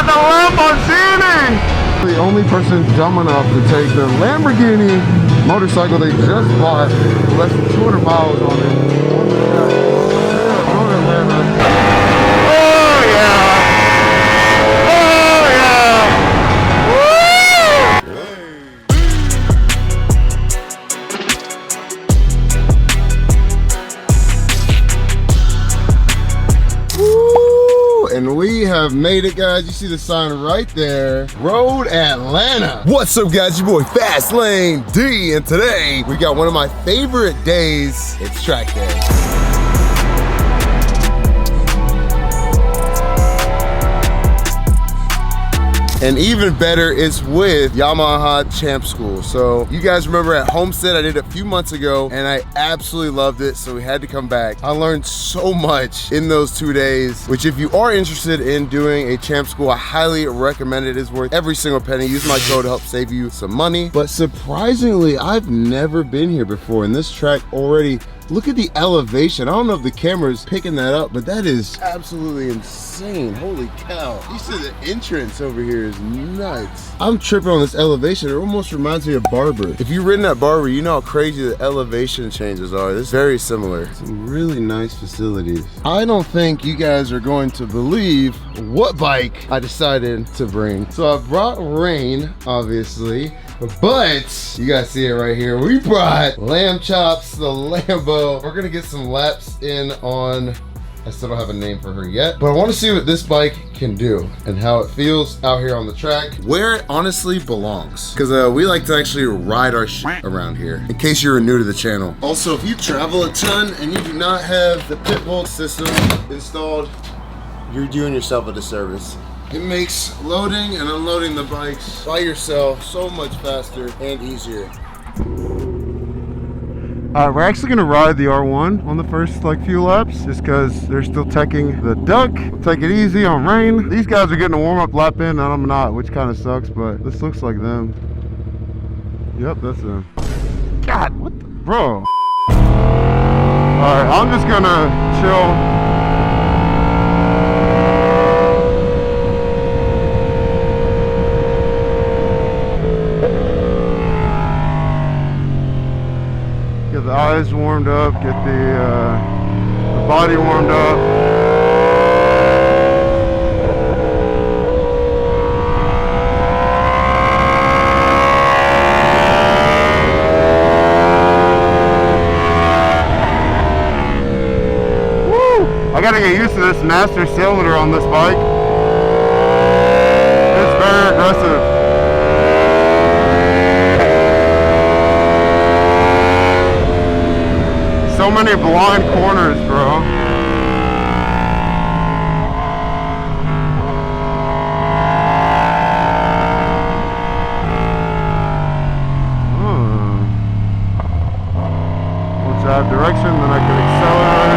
got the Lamborghini! The only person dumb enough to take the Lamborghini motorcycle they just bought, less than 200 miles on it. And we have made it, guys. You see the sign right there. Road Atlanta. What's up, guys? Your boy FastLaneD, and today we got one of my favorite days. It's track day. And even better, it's with Yamaha Champ School. So you guys remember at Homestead, I did it a few months ago and I absolutely loved it. So we had to come back. I learned so much in those 2 days, which if you are interested in doing a Champ School, I highly recommend it. It's worth every single penny. Use my code to help save you some money. But surprisingly, I've never been here before, and this track already, look at the elevation. I don't know if the camera is picking that up, but that is absolutely insane. Holy cow. You see the entrance over here is nuts. I'm tripping on this elevation. It almost reminds me of Barber. If you've ridden at Barber, you know how crazy the elevation changes are. This is very similar. Some really nice facilities. I don't think you guys are going to believe what bike I decided to bring. So I brought Rain, obviously, but you guys see it right here. We brought Lambchops, the Lambo. We're gonna get some laps in on, I still don't have a name for her yet, but I wanna see what this bike can do and how it feels out here on the track, where it honestly belongs. Cause we like to actually ride our shit around here, in case you're new to the channel. Also, if you travel a ton and you do not have the pit bull system installed, you're doing yourself a disservice. It makes loading and unloading the bikes by yourself so much faster and easier. We're actually gonna ride the R1 on the first few laps, just cause they're still teching the Duck. We'll take it easy on Rain. These guys are getting a warm-up lap in and I'm not, which kind of sucks, but this looks like them. Yep, that's them. God, what the, bro? Alright, I'm just gonna chill. Get the eyes warmed up, get the body warmed up. Woo! I gotta get used to this master cylinder on this bike. It's very aggressive. So many blind corners, bro. Once I have direction, then I can accelerate.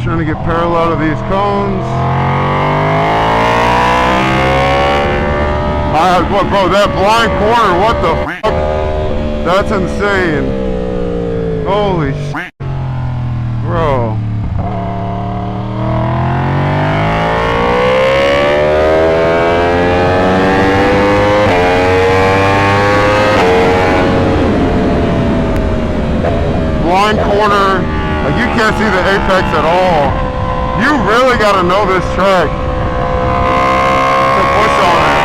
Trying to get parallel to these cones. Bro, that blind corner, what the fuck? That's insane. Holy shit. Bro. Blind corner. You can't see the apex at all. You really gotta know this track to push on it.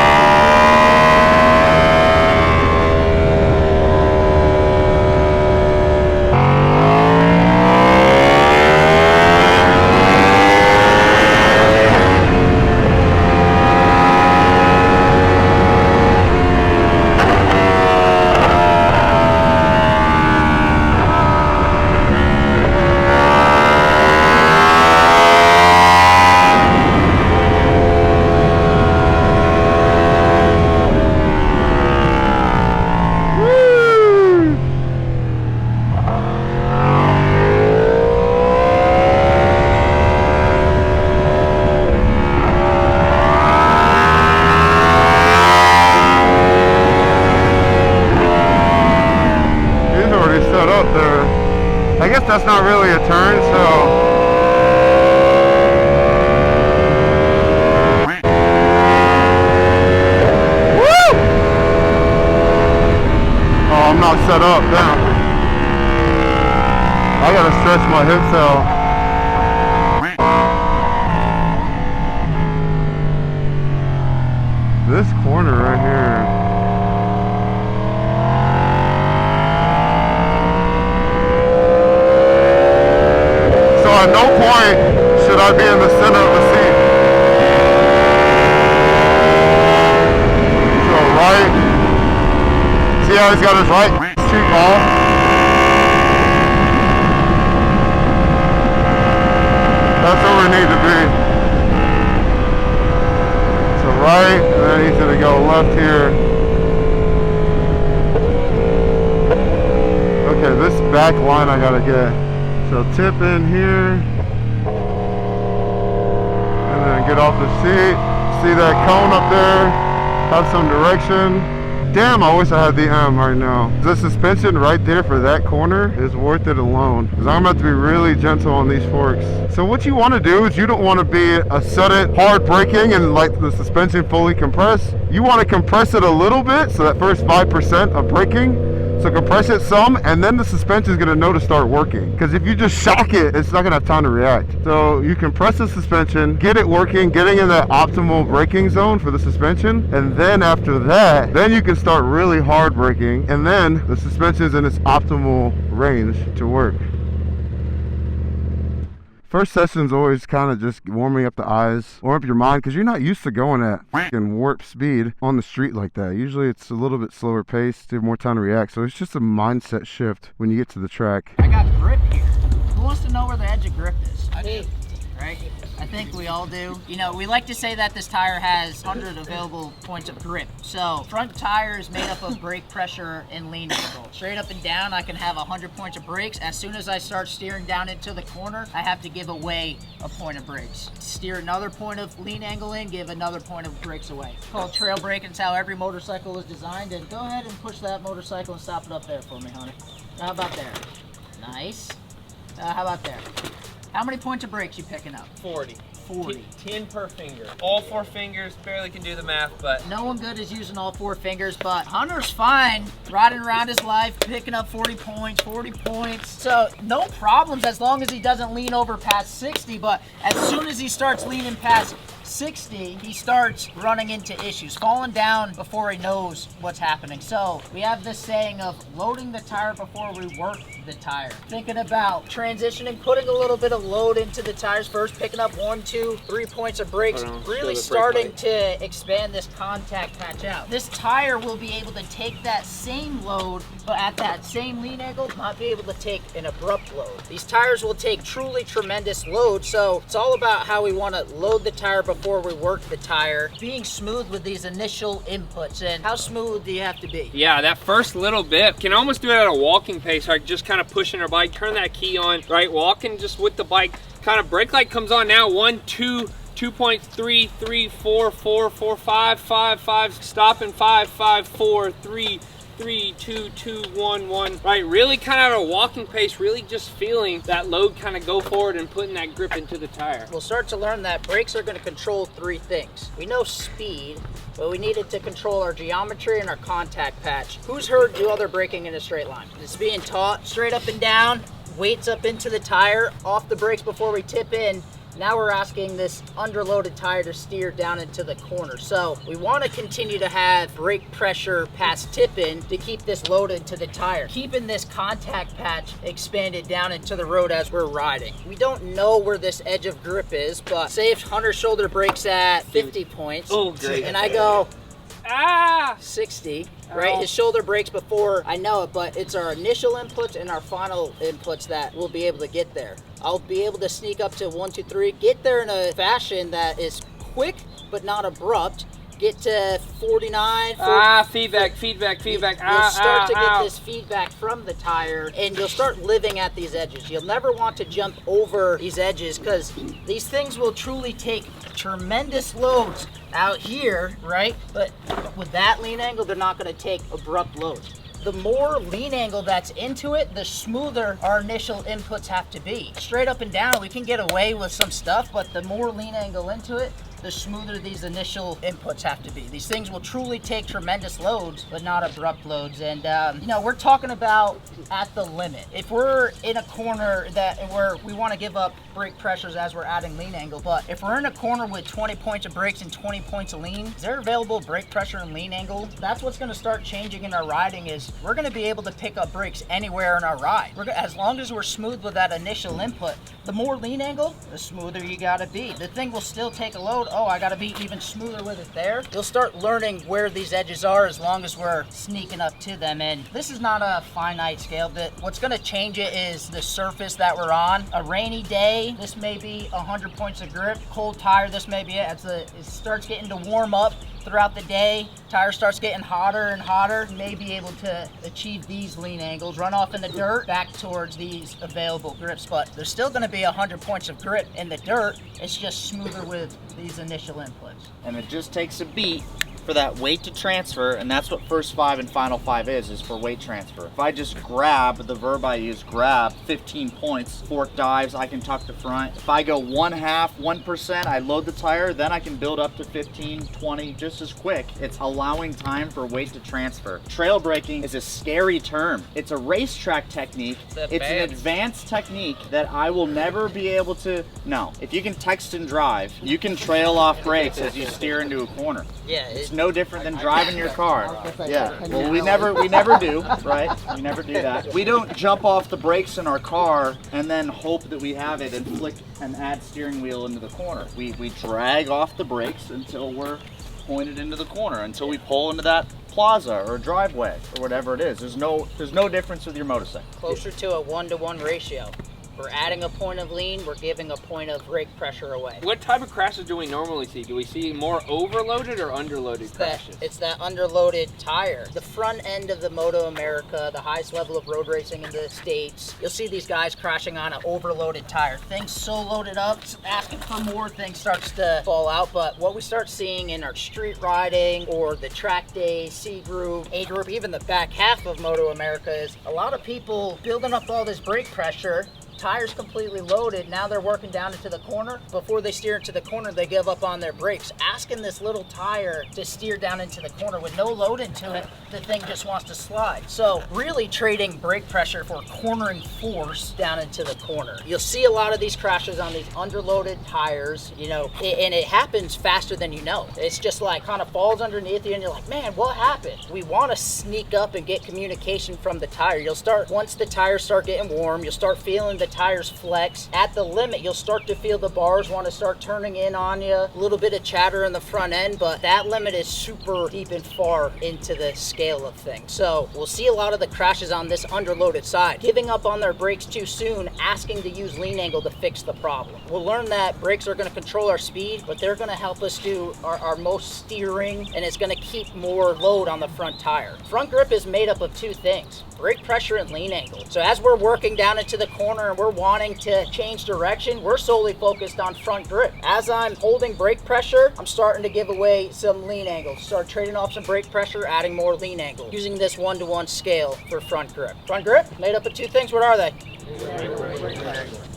that's not really a turn, so. I'm not set up, damn. I gotta stretch my hips out. This corner right here. So at no point should I be in the center of the seat. So right. See how he's got his right cheek off? That's where we need to be. So right, and then he's gonna go left here. Okay, this back line I gotta get. So tip in here. And then get off the seat. See that cone up there? Have some direction. Damn, I wish I had the M right now. The suspension right there for that corner is worth it alone. Because I'm about to be really gentle on these forks. So what you want to do is you don't want to be a sudden hard braking and like the suspension fully compress. You want to compress it a little bit, so that first 5% of braking. So compress it some, and then the suspension is going to know to start working. Because if you just shock it, it's not going to have time to react. So you compress the suspension, get it working, getting in that optimal braking zone for the suspension, and then after that, then you can start really hard braking, and then the suspension is in its optimal range to work. First session's always kind of just warming up the eyes, warm up your mind, because you're not used to going at fucking warp speed on the street like that. Usually it's a little bit slower paced, you have more time to react. So it's just a mindset shift when you get to the track. I got grip here. Who wants to know where the edge of grip is? I do. Right? I think we all do. You know, we like to say that this tire has 100 available points of grip. So front tire is made up of brake pressure and lean angle. Straight up and down, I can have 100 points of brakes. As soon as I start steering down into the corner, I have to give away a point of brakes. Steer another point of lean angle in, give another point of brakes away. Called trail braking. It's how every motorcycle is designed. And go ahead and push that motorcycle and stop it up there for me, honey. How about there? Nice. How about there? How many points of brakes you picking up? 40. 40. 10 per finger. All 4 fingers, barely can do the math, but... No one good is using all 4 fingers, but Hunter's fine riding around his life, picking up 40 points, 40 points. So no problems as long as he doesn't lean over past 60, but as soon as he starts leaning past 60, he starts running into issues, falling down before he knows what's happening. So we have this saying of loading the tire before we work the tire. Thinking about transitioning, putting a little bit of load into the tires first, picking up 1, 2, 3 points of brakes, really starting to expand this contact patch out. This tire will be able to take that same load, but at that same lean angle, not be able to take an abrupt load. These tires will take truly tremendous load, so it's all about how we want to load the tire before we work the tire, being smooth with these initial inputs. And how smooth do you have to be? Yeah, that first little bit, can almost do it at a walking pace, like just kind of pushing our bike, turn that key on, right, walking just with the bike, kind of brake light comes on now, 1, 2, 2.3, 3, 4, 4, 4, 5, 5, 5, stopping 5, 5, 4, 3, 3, 2, 2, 1, 1, right? Really kind of at a walking pace, really just feeling that load kind of go forward and putting that grip into the tire. We'll start to learn that brakes are going to control 3 things. We know speed, but we needed to control our geometry and our contact patch. Who's heard do other braking in a straight line? It's being taught straight up and down, weights up into the tire, off the brakes before we tip in. Now we're asking this underloaded tire to steer down into the corner. So we want to continue to have brake pressure past tip-in to keep this loaded to the tire, keeping this contact patch expanded down into the road as we're riding. We don't know where this edge of grip is, but say if Hunter's shoulder brakes at 50 points, and I go 60, right? His shoulder brakes before I know it, but it's our initial inputs and our final inputs that we'll be able to get there. I'll be able to sneak up to 1, 2, 3, get there in a fashion that is quick but not abrupt. Get to 49. 40, feedback. You'll start to get this feedback from the tire, and you'll start living at these edges. You'll never want to jump over these edges because these things will truly take tremendous loads out here, right? But with that lean angle, they're not going to take abrupt loads. the more lean angle that's into it, the smoother our initial inputs have to be. Straight up and down, we can get away with some stuff, but the more lean angle into it, the smoother these initial inputs have to be. These things will truly take tremendous loads, but not abrupt loads. And you know, we're talking about at the limit. If we're in a corner where we want to give up brake pressures as we're adding lean angle, but if we're in a corner with 20 points of brakes and 20 points of lean, is there available brake pressure and lean angle? That's what's going to start changing in our riding. Is we're going to be able to pick up brakes anywhere in our ride. As long as we're smooth with that initial input, the more lean angle, the smoother you got to be. The thing will still take a load. Oh, I got to be even smoother with it there. You'll start learning where these edges are as long as we're sneaking up to them. And this is not a finite scale. What's going to change it is the surface that we're on. A rainy day, this may be 100 points of grip. Cold tire, this may be it. As it starts getting to warm up throughout the day, tire starts getting hotter and hotter, you may be able to achieve these lean angles, run off in the dirt, back towards these available grips. But there's still going to be 100 points of grip in the dirt. It's just smoother with these initial inputs. And it just takes a beat for that weight to transfer, and that's what first 5 and final 5 is for weight transfer. If I just grab, the verb I use, grab 15 points, fork dives, I can tuck the front. If I go 1%, I load the tire, then I can build up to 15, 20, just as quick. It's allowing time for weight to transfer. Trail braking is a scary term. It's a racetrack technique. It's an advanced technique that I will never be able to, no. If you can text and drive, you can trail off brakes as you steer into a corner. Yeah, it's no different than driving your car. Yeah, well, we never do, right? We never do that. We don't jump off the brakes in our car and then hope that we have it and flick and add steering wheel into the corner. We drag off the brakes until we're pointed into the corner, until we pull into that plaza or driveway or whatever it is. There's no difference with your motorcycle. Closer to a 1-to-1 ratio. We're adding a point of lean, we're giving a point of brake pressure away. What type of crashes do we normally see? Do we see more overloaded or underloaded crashes? It's that underloaded tire. The front end of the Moto America, the highest level of road racing in the States, you'll see these guys crashing on an overloaded tire. Things so loaded up, asking for more, things starts to fall out. But what we start seeing in our street riding or the track day, C group, A group, even the back half of Moto America is a lot of people building up all this brake pressure. Tires completely loaded, now they're working down into the corner. Before they steer into the corner, they give up on their brakes, asking this little tire to steer down into the corner with no load into it. The thing just wants to slide. So really trading brake pressure for cornering force down into the corner. You'll see a lot of these crashes on these underloaded tires, you know, and it happens faster than you know. It's just like kind of falls underneath you and you're like, man, what happened? We want to sneak up and get communication from the tire. You'll start, once the tires start getting warm, you'll start feeling the tires flex. At the limit, you'll start to feel the bars want to start turning in on you. A little bit of chatter in the front end, but that limit is super deep and far into the scale of things. So we'll see a lot of the crashes on this underloaded side, giving up on their brakes too soon, asking to use lean angle to fix the problem. We'll learn that brakes are going to control our speed, but they're going to help us do our most steering, and it's going to keep more load on the front tire. Front grip is made up of two things: brake pressure and lean angle. So as we're working down into the corner and we're wanting to change direction, we're solely focused on front grip. As I'm holding brake pressure, I'm starting to give away some lean angle. Start trading off some brake pressure, adding more lean angle, using this 1-to-1 scale for front grip. Front grip, made up of two things. What are they?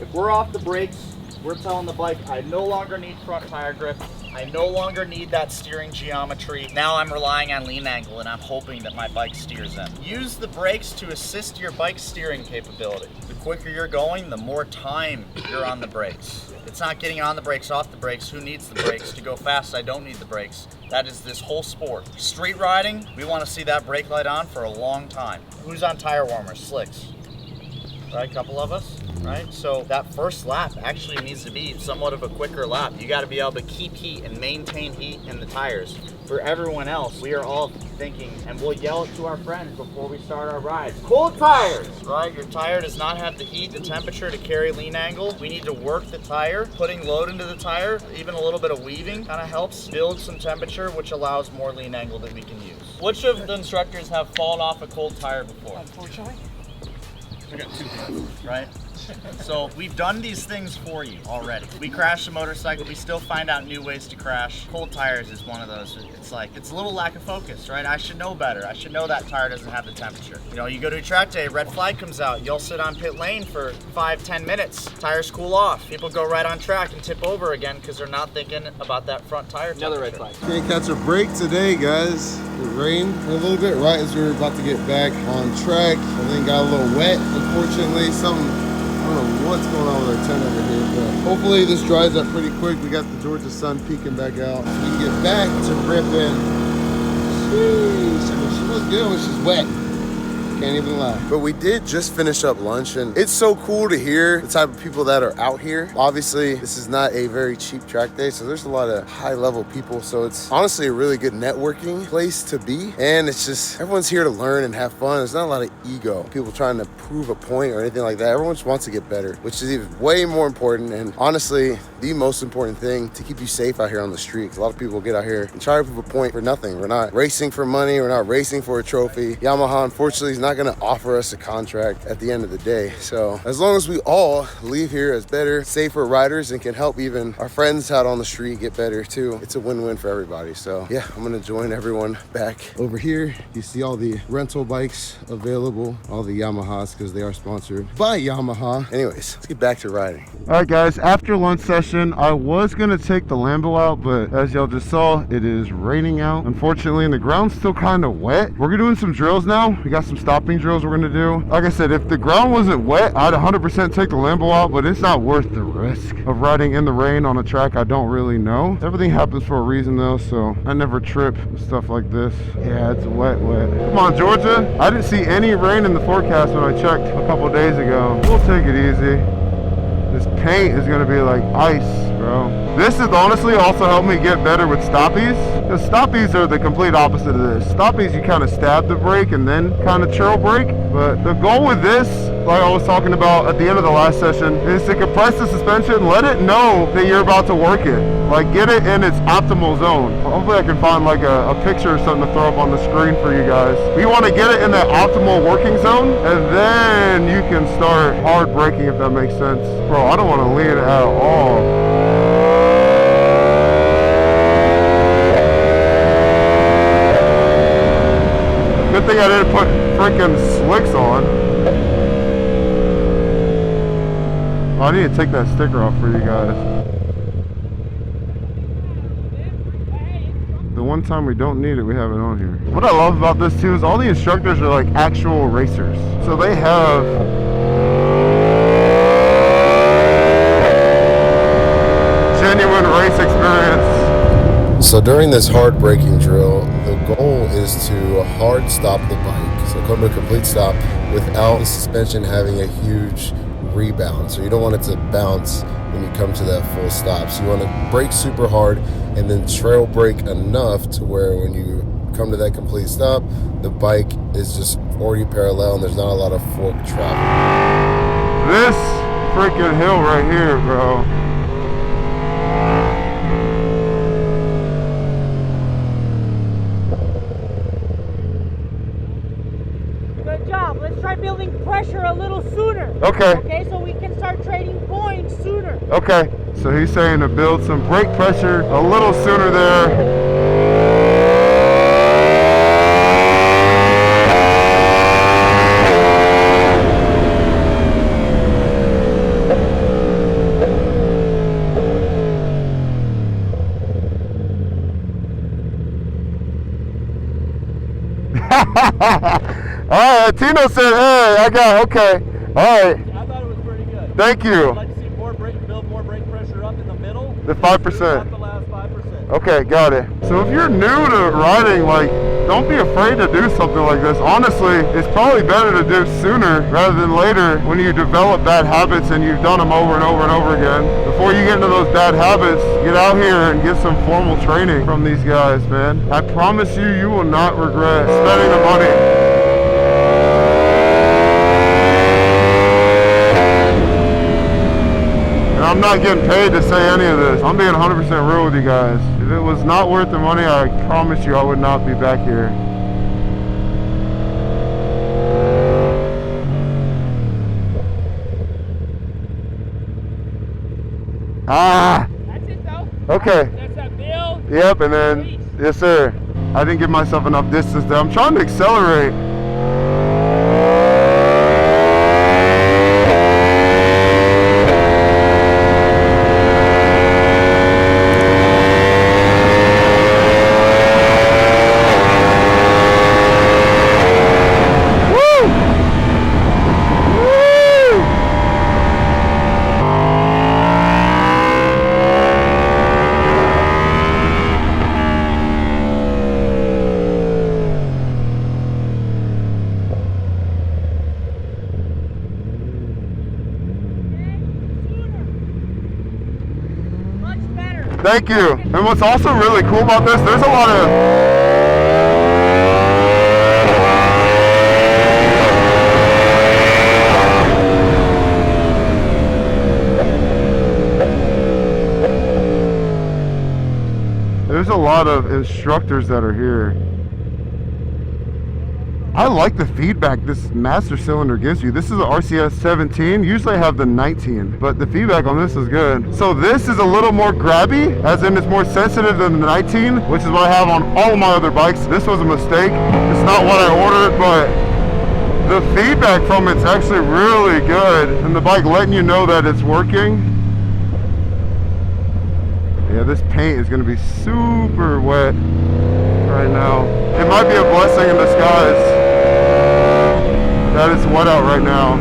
If we're off the brakes, we're telling the bike, I no longer need front tire grip. I no longer need that steering geometry. Now I'm relying on lean angle and I'm hoping that my bike steers in. Use the brakes to assist your bike's steering capability. The quicker you're going, the more time you're on the brakes. It's not getting on the brakes, off the brakes. Who needs the brakes? To go fast, I don't need the brakes. That is this whole sport. Street riding, we want to see that brake light on for a long time. Who's on tire warmers? Slicks. Right, a couple of us, right? So that first lap actually needs to be somewhat of a quicker lap. You got to be able to keep heat and maintain heat in the tires. For everyone else, we are all thinking, and we'll yell it to our friends before we start our rides, cold tires, right? Your tire does not have the heat, the temperature to carry lean angle. We need to work the tire. Putting load into the tire, even a little bit of weaving, kind of helps build some temperature, which allows more lean angle that we can use. Which of the instructors have fallen off a cold tire before? Unfortunately. I got two hands, right? So we've done these things for you already. We crashed a motorcycle, we still find out new ways to crash. Cold tires is one of those. It's like, it's a little lack of focus, right? I should know better. I should know that tire doesn't have the temperature. You know, you go to a track day, red flag comes out, you'll sit on pit lane for 5-10 minutes. Tires cool off. People go right on track and tip over again because they're not thinking about that front tire Another temperature. red flag. Can't catch a break today, guys. It rained a little bit right as we were about to get back on track, and then got a little wet. Unfortunately, I don't know what's going on with our tent over here, but hopefully this dries up pretty quick. We got the Georgia sun peeking back out, so we can get back to ripping. Sheesh, she looks good when she's wet. Can't even lie. But we did just finish up lunch, and it's so cool to hear the type of people that are out here. Obviously, this is not a very cheap track day, so there's a lot of high-level people. So it's honestly a really good networking place to be. And it's just, everyone's here to learn and have fun. There's not a lot of ego, people trying to prove a point or anything like that. Everyone just wants to get better, which is even way more important. And honestly, the most important thing to keep you safe out here on the street. 'Cause a lot of people get out here and try to prove a point for nothing. We're not racing for money. We're not racing for a trophy. Yamaha, unfortunately, is not going to offer us a contract at the end of the day. So as long as we all leave here as better, safer riders and can help even our friends out on the street get better too, it's a win-win for everybody. So yeah, I'm going to join everyone back over here. You see all the rental bikes available, all the Yamahas, because they are sponsored by Yamaha. Anyways, let's get back to riding. All right, guys, after lunch session, I was gonna take the Lambo out, but as y'all just saw, it is raining out, unfortunately, and the ground's still kind of wet. We're doing some drills now. We got some stopping drills we're gonna do. Like I said, if the ground wasn't wet, I'd 100% take the Lambo out, but it's not worth the risk of riding in the rain on a track I don't really know. Everything happens for a reason though, so I never trip with stuff like this. Yeah, it's wet. Come on, Georgia. I didn't see any rain in the forecast when I checked a couple days ago. We'll take it easy. This paint is gonna be like ice, bro. This has honestly also helped me get better with stoppies, because stoppies are the complete opposite of this. Stoppies, you kind of stab the brake and then kind of trail brake. But the goal with this, like I was talking about at the end of the last session, is to compress the suspension, let it know that you're about to work it. Like, get it in its optimal zone. Hopefully I can find like a picture or something to throw up on the screen for you guys. We want to get it in that optimal working zone, and then you can start hard braking, if that makes sense. Bro, I don't want to lean at all. Good thing I didn't put freaking slicks on. Oh, I need to take that sticker off for you guys. The one time we don't need it, we have it on here. What I love about this too is all the instructors are like actual racers. So they have genuine race experience. So during this hard braking drill, the goal is to hard stop the bike. So come to a complete stop without the suspension having a huge rebound. So you don't want it to bounce when you come to that full stop. So you want to brake super hard and then trail brake enough to where when you come to that complete stop, the bike is just already parallel and there's not a lot of fork travel. This freaking hill right here, bro. Good job. Let's try building pressure a little sooner. Okay. Okay, so we can start trading points sooner. Okay. So he's saying to build some brake pressure a little sooner there. Alright, Tino said, hey, I got, okay. Alright. I thought it was pretty good. Thank you. I'd like to see build more brake pressure up in the middle. The 5%. Not the last 5%. Okay, got it. So if you're new to riding, like, don't be afraid to do something like this. Honestly, it's probably better to do sooner rather than later when you develop bad habits and you've done them over and over and over again. Before you get into those bad habits, get out here and get some formal training from these guys, man. I promise you, you will not regret spending the money. And I'm not getting paid to say any of this. I'm being 100% real with you guys. If it was not worth the money, I promise you I would not be back here. Ah! That's it though. Okay. That's that build. Yep, and then, yes sir. I didn't give myself enough distance there. I'm trying to accelerate. Thank you. And what's also really cool about this, there's a lot of instructors that are here. I like the feedback this master cylinder gives you. This is an RCS 17. Usually I have the 19, but the feedback on this is good. So this is a little more grabby, as in it's more sensitive than the 19, which is what I have on all of my other bikes. This was a mistake. It's not what I ordered, but the feedback from it's actually really good. And the bike letting you know that it's working. Yeah, this paint is gonna be super wet right now. It might be a blessing in disguise that it's wet out right now.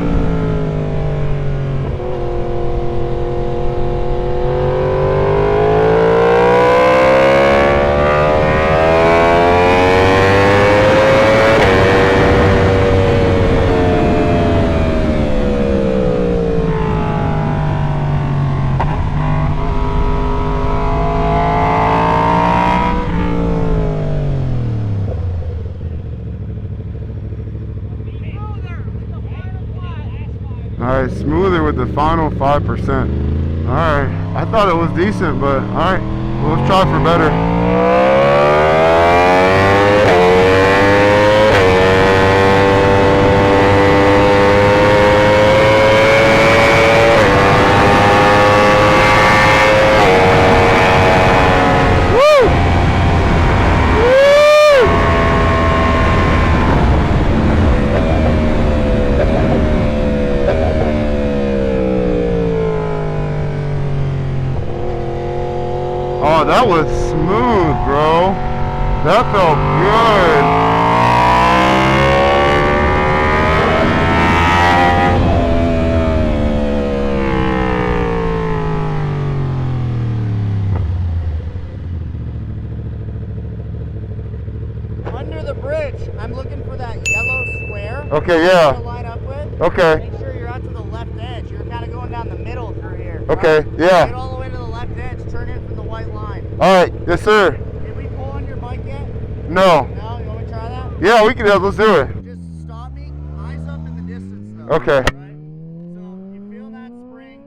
Alright, smoother with the final 5%. Alright, I thought it was decent, but alright, well, let's try for better. Oh, that was smooth, bro. That felt good. Under the bridge, I'm looking for that yellow square. Okay, yeah. To line up with. Okay. Make sure you're out to the left edge. You're kind of going down the middle through here. Okay, right? yeah. Get all the way to the left edge. Turn in from the white line. Alright, yes sir. Did we pull on your bike yet? No. No? You want me to try that? Yeah, we can, let's do it. Just stop me. Eyes up in the distance though. Okay. Right? So you feel that spring.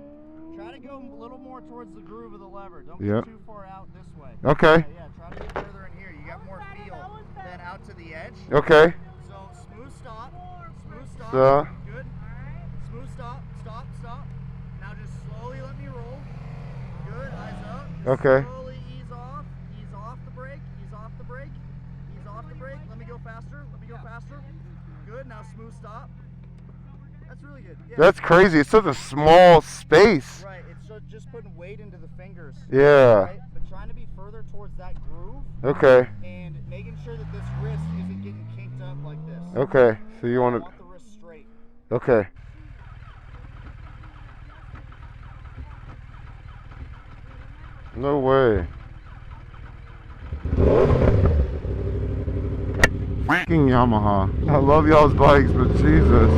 Try to go a little more towards the groove of the lever. Don't Yep. get too far out this way. Okay. Yeah, try to get further in here. You got more feel than out to the edge. Okay. So smooth stop. Smooth stop. So. Good. Smooth stop. Stop. Stop. Now just slowly let me roll. Good. Eyes up. Just Okay. slowly ease off. Ease off the brake. Ease off the brake. Ease off the brake. Let me go faster. Let me go faster. Good. Now smooth stop. That's really good. Yeah. That's crazy. It's such a small space. Right. It's just putting weight into the fingers. Yeah. Right? But trying to be further towards that groove. Okay. And making sure that this wrist isn't getting kinked up like this. Okay. So you want I to. want the wrist straight. Okay. No way. Fucking Yamaha. I love y'all's bikes, but Jesus.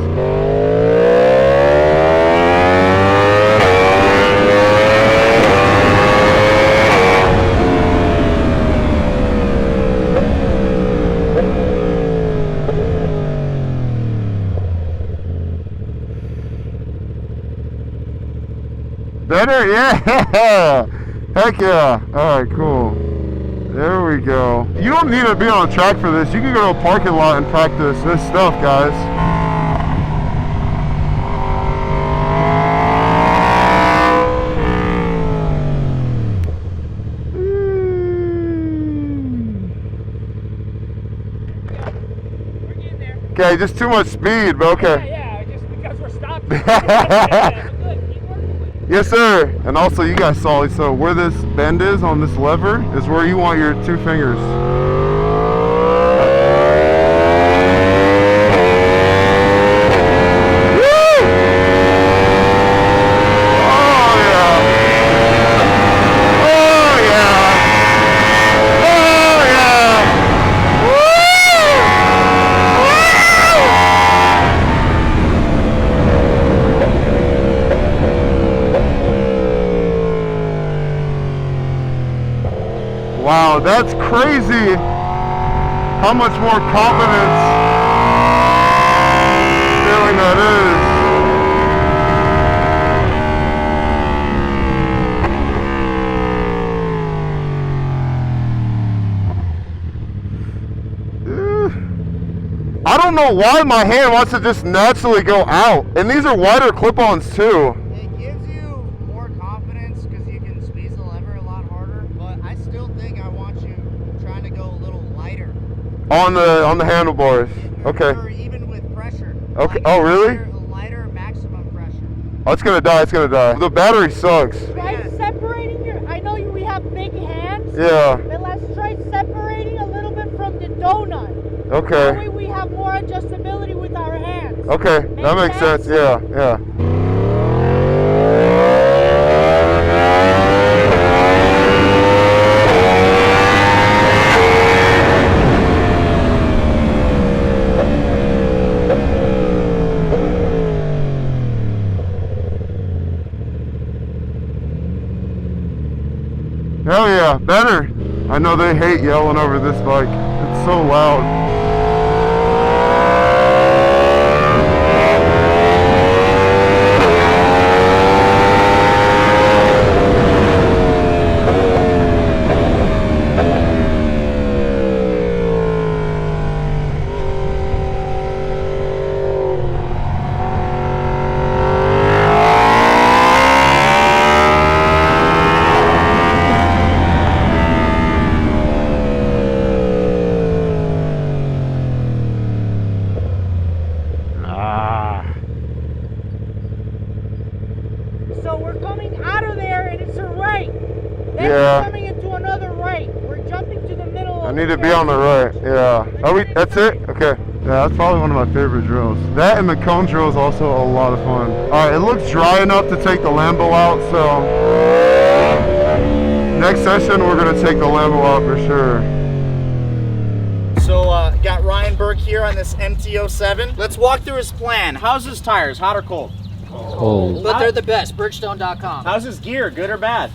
Better? Yeah! Heck yeah! Alright, cool. There we go. You don't need to be on a track for this. You can go to a parking lot and practice this stuff, guys. Okay, just too much speed, but okay. Yeah, just because we're stopped. Good, keep working with it. Yes, sir. And also, you guys saw, so where this bend is on this lever is where you want your 2 fingers. Wow, that's crazy how much more confidence feeling that is. I don't know why my hand wants to just naturally go out. And these are wider clip-ons too. It gives you more confidence because you can squeeze the lever a lot harder, but I still think I want you trying to go a little lighter. On the handlebars. Okay. Or even with pressure. Okay. Like Oh, really? A lighter maximum pressure. Oh, it's gonna die. It's gonna die. The battery sucks. Try separating your. I know we have big hands. Yeah. But let's try separating a little bit from the donut. That Okay. way we have more adjustability with our hands. Okay. That makes sense. Yeah. Yeah. Hell yeah, better. I know they hate yelling over this bike. It's so loud. So we're coming out of there and it's a right. Then Yeah. we're coming into another right. We're jumping to the middle. I need to be on the right. Yeah. Are we? That's it? Okay. Yeah, that's probably one of my favorite drills. That and the cone drill is also a lot of fun. All right, it looks dry enough to take the Lambo out, so next session we're gonna take the Lambo out for sure. So got Ryan Burke here on this MT-07. Let's walk through his plan. How's his tires? Hot or cold? But they're the best. Bridgestone.com. How's his gear? Good or bad?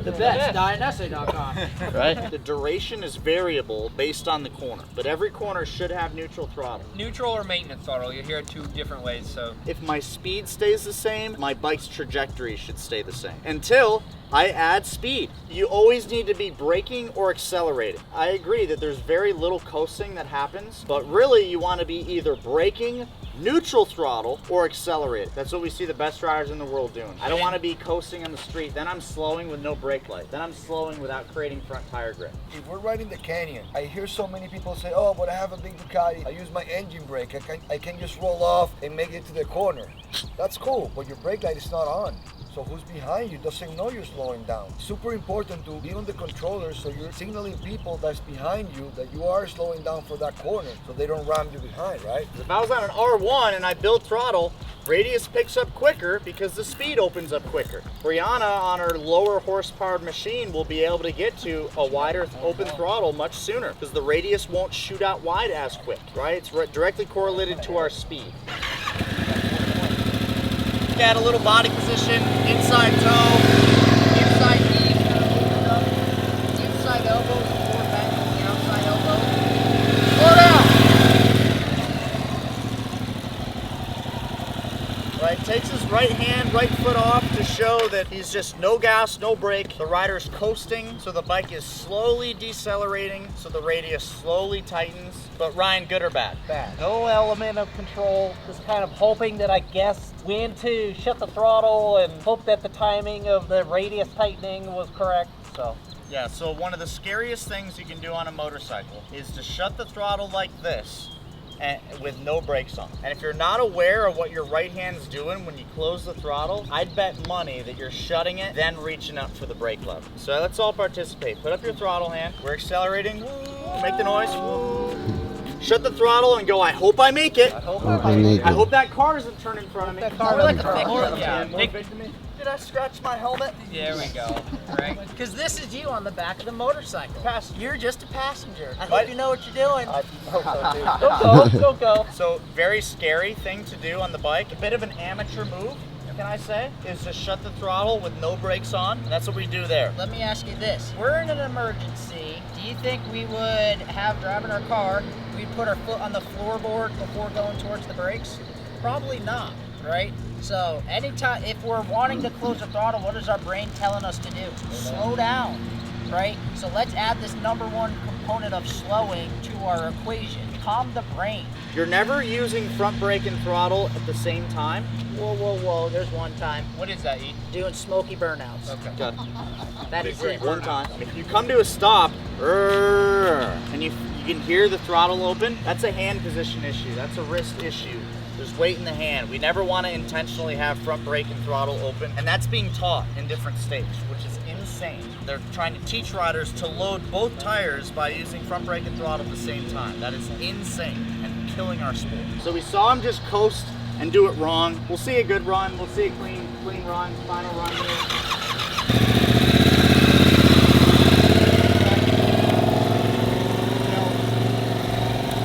The best. DianEssay.com. Right. The duration is variable based on the corner, but every corner should have neutral throttle. Neutral or maintenance throttle, you hear it 2 different ways, so. If my speed stays the same, my bike's trajectory should stay the same. Until I add speed. You always need to be braking or accelerating. I agree that there's very little coasting that happens, but really you want to be either braking, neutral throttle, or accelerating. That's what we see the best riders in the world doing. I don't want to be coasting on the street, then I'm slowing with no brake light. Then I'm slowing without creating front tire grip. If we're riding the canyon, I hear so many people say, oh, but I have a big Ducati. I use my engine brake. I can just roll off and make it to the corner. That's cool, but your brake light is not on. So who's behind you doesn't know you're slowing down. Super important to be on the controller so you're signaling people that's behind you that you are slowing down for that corner so they don't ram you behind, right? If I was on an R1 and I build throttle, radius picks up quicker because the speed opens up quicker. Brianna on her lower horsepower machine will be able to get to a wider open throttle much sooner because the radius won't shoot out wide as quick, right? It's directly correlated to our speed. Add a little body position, inside toe, inside knee, inside elbow, forward bend on the outside elbow. Slow down. Right, takes his right hand, right foot off to show that he's just no gas, no brake. The rider's coasting, so the bike is slowly decelerating, so the radius slowly tightens. But Ryan, good or bad? Bad. No element of control, just kind of hoping that I guessed when to shut the throttle and hope that the timing of the radius tightening was correct, so. Yeah, so one of the scariest things you can do on a motorcycle is to shut the throttle like this and with no brakes on. And if you're not aware of what your right hand's doing when you close the throttle, I'd bet money that you're shutting it, then reaching up for the brake lever. So let's all participate. Put up your throttle hand. We're accelerating. Make the noise. Shut the throttle and go, I hope I make it. I hope that car doesn't turn in front of me. Did I scratch my helmet? There we go. Right? Because this is you on the back of the motorcycle. You're just a passenger. I hope you know what you're doing. Don't go. So very scary thing to do on the bike. A bit of an amateur move, can I say, is to shut the throttle with no brakes on. And that's what we do there. Let me ask you this. We're in an emergency. Do you think we would have driving our car, we'd put our foot on the floorboard before going towards the brakes? Probably not, right? So anytime, if we're wanting to close the throttle, what is our brain telling us to do? Slow down, right? So let's add this number one component of slowing to our equation. Calm the brain. You're never using front brake and throttle at the same time. Whoa, there's one time. What is that, E? Doing smoky burnouts. Okay. Good. That is it. One time. If you come to a stop, and you can hear the throttle open, that's a hand position issue. That's a wrist issue. There's weight in the hand. We never want to intentionally have front brake and throttle open, and that's being taught in different states, which is insane. They're trying to teach riders to load both tires by using front brake and throttle at the same time. That is insane and killing our sport. So we saw him just coast and do it wrong. We'll see a good run. We'll see a clean run, final run here.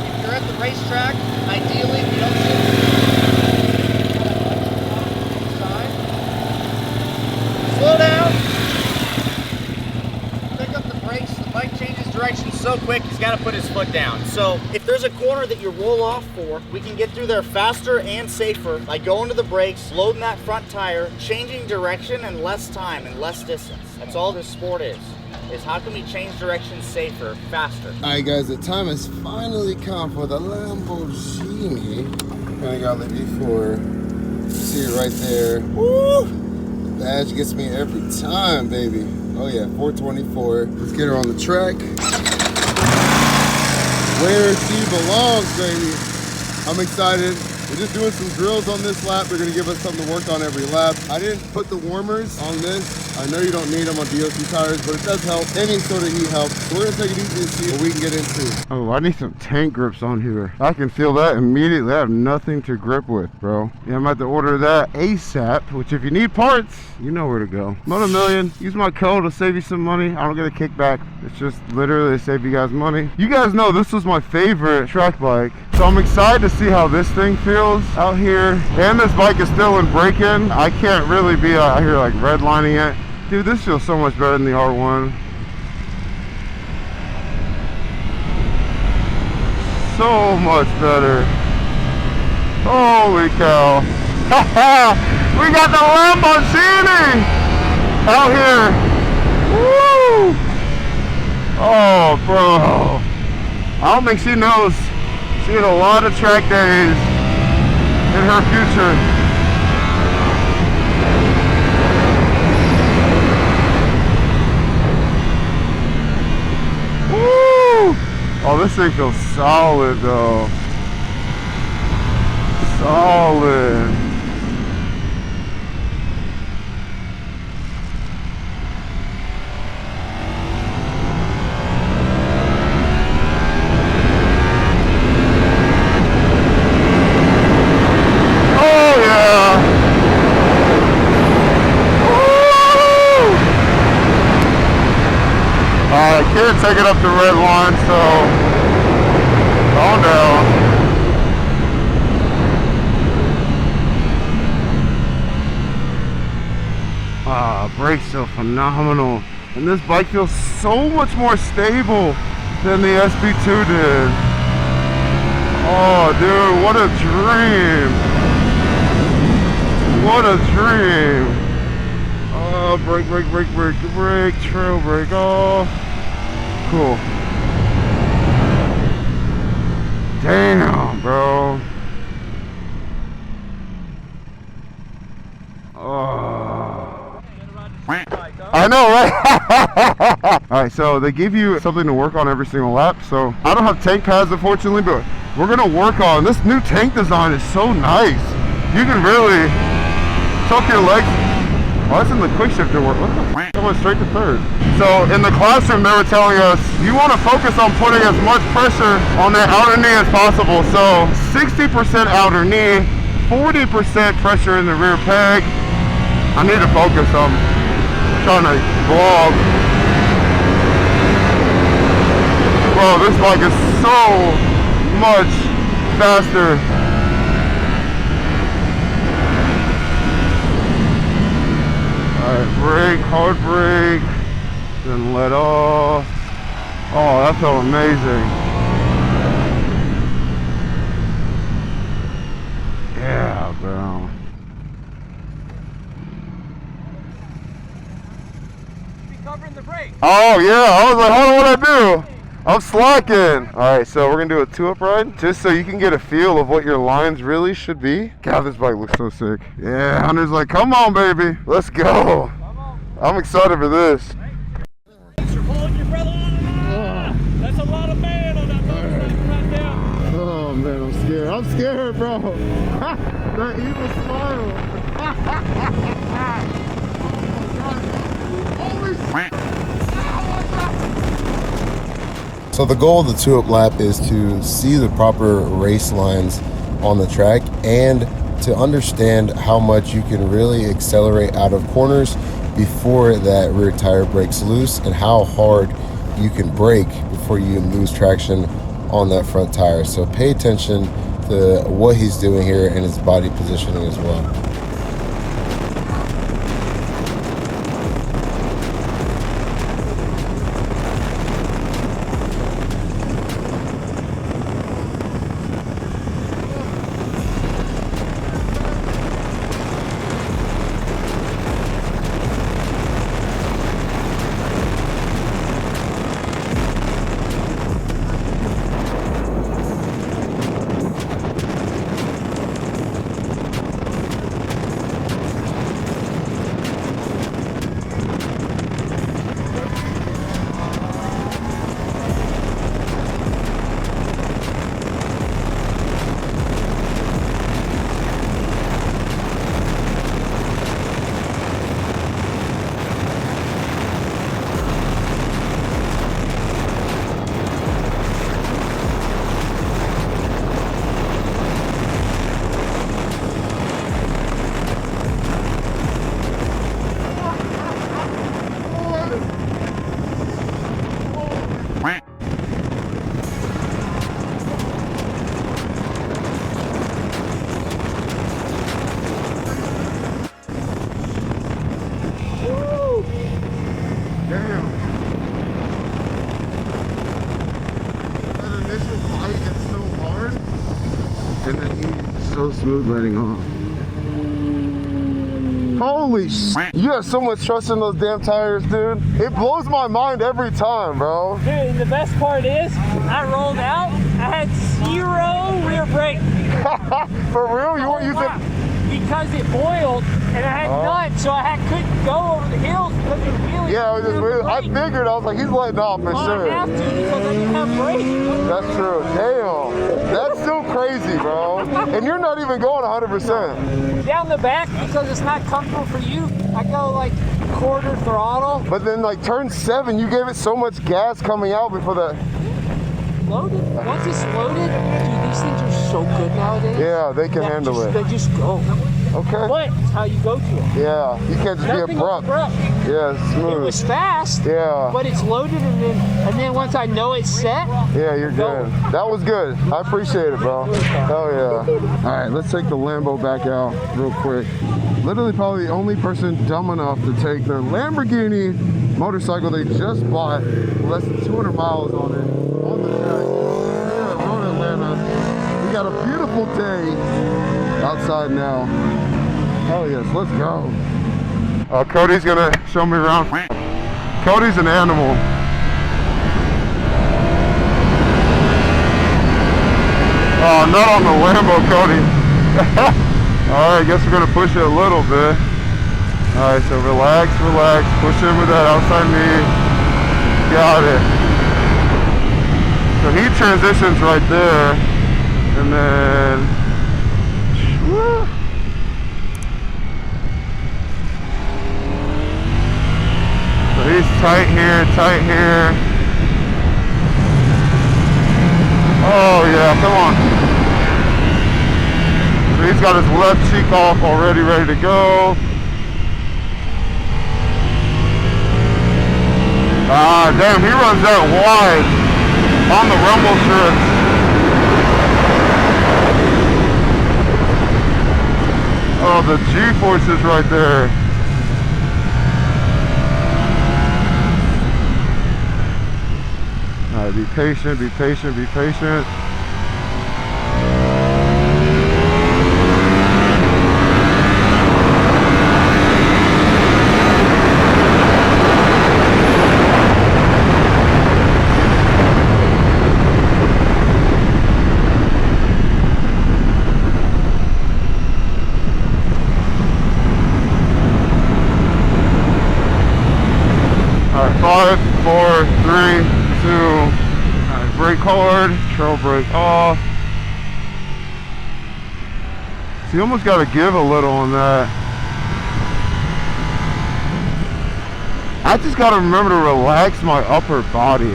If you're at the racetrack, ideally, if you don't see slow down. Pick up the brakes. The bike changes direction so quick, he's got to put his foot down. So if there's a corner that you roll off for, we can get through there faster and safer by going to the brakes, loading that front tire, changing direction in less time and less distance. That's all this sport is how can we change direction safer, faster. All right, guys, the time has finally come for the Lamborghini. I got the V4. See it right there. Woo! Badge gets me every time, baby. Oh yeah, 424. Let's get her on the track. Where she belongs, baby. I'm excited. We're just doing some drills on this lap. They're gonna give us something to work on every lap. I didn't put the warmers on this. I know you don't need them on DOT tires, but it does help. Any sort of heat helps. So we're gonna take it easy and see what we can get into. Oh, I need some tank grips on here. I can feel that immediately. I have nothing to grip with, bro. Yeah, I'm about to order that ASAP, which if you need parts, you know where to go. Moto Million, use my code, it'll save you some money. I don't get a kickback. It's just literally to save you guys money. You guys know this was my favorite track bike. So I'm excited to see how this thing feels out here. And this bike is still in break-in. I can't really be out here like redlining it. Dude, this feels so much better than the R1. So much better. Holy cow. We got the Lamborghini out here. Woo! Oh, bro. I don't think she knows. She had a lot of track days in her future. Oh, this thing feels solid though. Solid. Oh yeah. Woo! I can't take it up the red line, so calm down. Brakes so phenomenal. And this bike feels so much more stable than the SP2 did. Oh dude, what a dream. What a dream. Oh, brake, trail brake, oh. Cool. Damn, bro. Oh. I know, right? Alright, so they give you something to work on every single lap. So I don't have tank pads, unfortunately, but we're gonna work on this new tank design. Is so nice. You can really choke your legs. Oh, that's in the quick shifter work. What the f? That went straight to third. So in the classroom, they were telling us you want to focus on putting as much pressure on that outer knee as possible. So 60% outer knee, 40% pressure in the rear peg. I need to focus. I'm trying to vlog. Bro, this bike is so much faster. Alright, brake, hard brake, then let off. Oh, that felt amazing. Yeah, bro. Be covering the brake. Oh yeah, I was like, what do I do? I'm slacking. Alright, so we're gonna do a 2-up ride, just so you can get a feel of what your lines really should be. God, this bike looks so sick. Yeah, Hunter's like, come on, baby, let's go. I'm excited for this. You're pulling your brother on. That's a lot of man on that motorcycle right now. Oh man, I'm scared. I'm scared, bro. That evil smile. So the goal of the 2-up lap is to see the proper race lines on the track and to understand how much you can really accelerate out of corners before that rear tire breaks loose, and how hard you can brake before you lose traction on that front tire. So pay attention to what he's doing here and his body positioning as well. So smooth letting off. Holy shit. You have so much trust in those damn tires, dude. It blows my mind every time, bro. Dude, and the best part is, I rolled out, I had 0 rear brake. For real? You weren't using... Because it boiled, and I had none, so couldn't go over the hills because it was wheeling. Yeah, it was just weird. I figured, I was like, he's letting off for sure. I have to because I didn't have brakes. That's true. Damn. That's still crazy, bro. And you're not even going 100%. Down the back, because it's not comfortable for you, I go like quarter throttle. But then like turn 7, you gave it so much gas coming out before that. Loaded. Once it's loaded, dude, these things are so good nowadays. Yeah, they can handle it. They just go. Okay. But it's how you go to it. Yeah, you can't just Nothing be abrupt. Yeah, it's smooth. It was fast. Yeah. But it's loaded, and then once I know it's set. Yeah, you're good. That was good. I appreciate it, bro. Hell yeah. All right, let's take the Lambo back out real quick. Literally probably the only person dumb enough to take their Lamborghini motorcycle they just bought, less than 200 miles on it, on the track here at Road Atlanta. We got a beautiful day outside now. Hell yes, let's go. Cody's gonna show me around. Cody's an animal. Oh, not on the Lambo, Cody. All right, guess we're gonna push it a little bit. All right, so relax, relax. Push in with that outside knee. Got it. So he transitions right there. And then, woo. So he's tight here, tight here. Oh yeah, come on. So he's got his left cheek off already, ready to go. Ah, damn, he runs out wide on the rumble strips. Oh, the G-forces right there. All right, be patient, be patient, be patient. All right, 5, 4, 3, 2. Brake hard, trail brake off. So you almost got to give a little on that. I just got to remember to relax my upper body.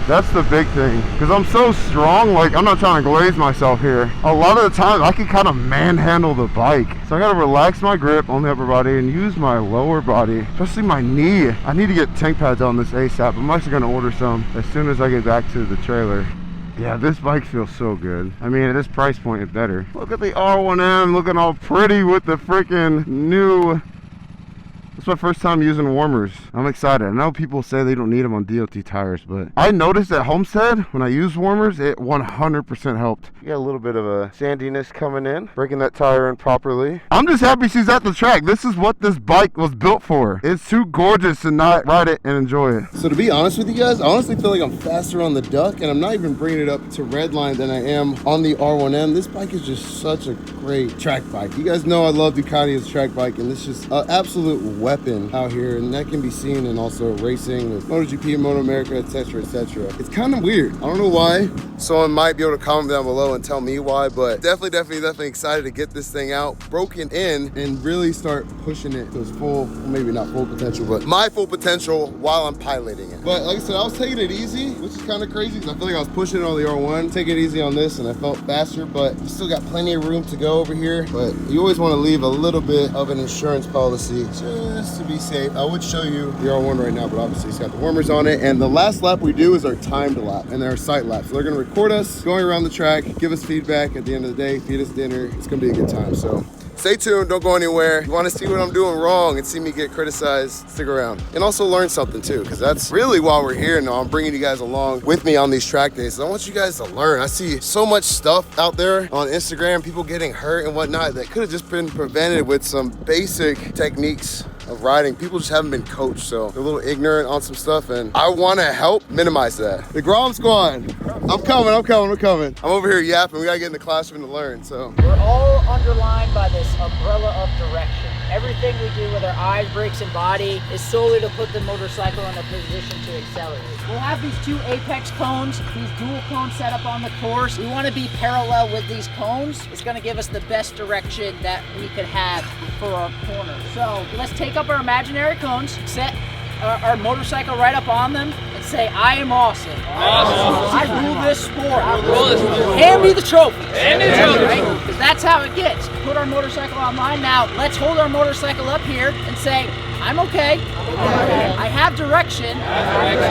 That's the big thing, because I'm so strong. Like, I'm not trying to glaze myself here. A lot of the time I can kind of manhandle the bike, so I got to relax my grip on the upper body and use my lower body, especially my knee. I need to get tank pads on this ASAP. I'm actually going to order some as soon as I get back to the trailer. Yeah, this bike feels so good. I mean, at this price point, it's better. Look at the R1M looking all pretty with the freaking new. It's my first time using warmers. I'm excited. I know people say they don't need them on DOT tires, but I noticed at Homestead when I used warmers, it 100% helped. You got a little bit of a sandiness coming in, breaking that tire in properly. I'm just happy she's at the track. This is what this bike was built for. It's too gorgeous to not ride it and enjoy it. So to be honest with you guys, I honestly feel like I'm faster on the Duck, and I'm not even bringing it up to redline than I am on the R1M. This bike is just such a great track bike. You guys know I love Ducati as a track bike, and this is an absolute weapon out here, and that can be seen in also racing with MotoGP, Moto America, etc, etc. It's kind of weird. I don't know why. Someone might be able to comment down below and tell me why, but definitely excited to get this thing out, broken in, and really start pushing it to its full, maybe not full potential, but my full potential while I'm piloting it. But like I said, I was taking it easy, which is kind of crazy because I feel like I was pushing it on the R1, taking it easy on this, and I felt faster, but I still got plenty of room to go over here. But you always want to leave a little bit of an insurance policy just to be safe. I would show you the R1 right now, but obviously it's got the warmers on it. And the last lap we do is our timed lap and our sight lap. So they're gonna record us going around the track, give us feedback at the end of the day, feed us dinner. It's gonna be a good time. So stay tuned, don't go anywhere. If you want to see what I'm doing wrong and see me get criticized, stick around. And also learn something too, because that's really why we're here. Now I'm bringing you guys along with me on these track days. I want you guys to learn. I see so much stuff out there on Instagram, people getting hurt and whatnot, that could have just been prevented with some basic techniques of riding. People just haven't been coached, so they're a little ignorant on some stuff, and I want to help minimize that. The Grom Squad, I'm coming. I'm over here yapping. We gotta get in the classroom to learn, so. We're all underlined by this umbrella of direction. Everything we do with our eyes, brakes, and body is solely to put the motorcycle in a position to accelerate. We'll have these two apex cones, these dual cones set up on the course. We want to be parallel with these cones. It's going to give us the best direction that we could have for our corner. So let's take up our imaginary cones, set our motorcycle right up on them, and say, I am awesome. I rule this sport. Hand me the trophy. Right? Because that's how it gets. Put our motorcycle online. Now, let's hold our motorcycle up here and say, I'm okay. I have direction,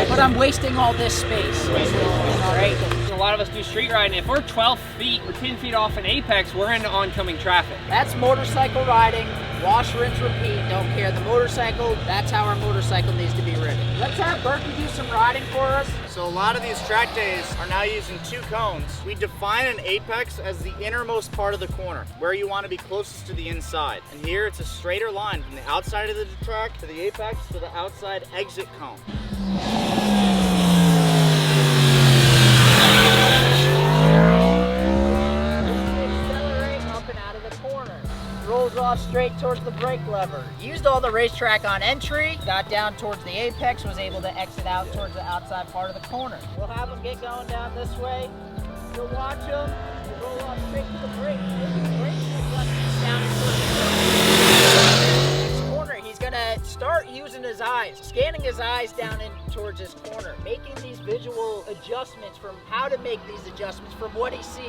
but I'm wasting all this space. All right. A lot of us do street riding. If we're 12 feet or 10 feet off an apex, we're into oncoming traffic. That's motorcycle riding. Wash, rinse, repeat. Don't care the motorcycle. That's how our motorcycle needs to be ridden. Let's have Berkey do some riding for us. So a lot of these track days are now using two cones. We define an apex as the innermost part of the corner, where you want to be closest to the inside. And here it's a straighter line from the outside of the track to the apex to the outside exit cone. Rolls off straight towards the brake lever. Used all the racetrack on entry, got down towards the apex, was able to exit out towards the outside part of the corner. We'll have them get going down this way. You'll watch them. roll off straight to the brake. Down into the corner. He's gonna start using his eyes, scanning his eyes down in towards his corner, making these visual adjustments from how to make these adjustments from what he sees.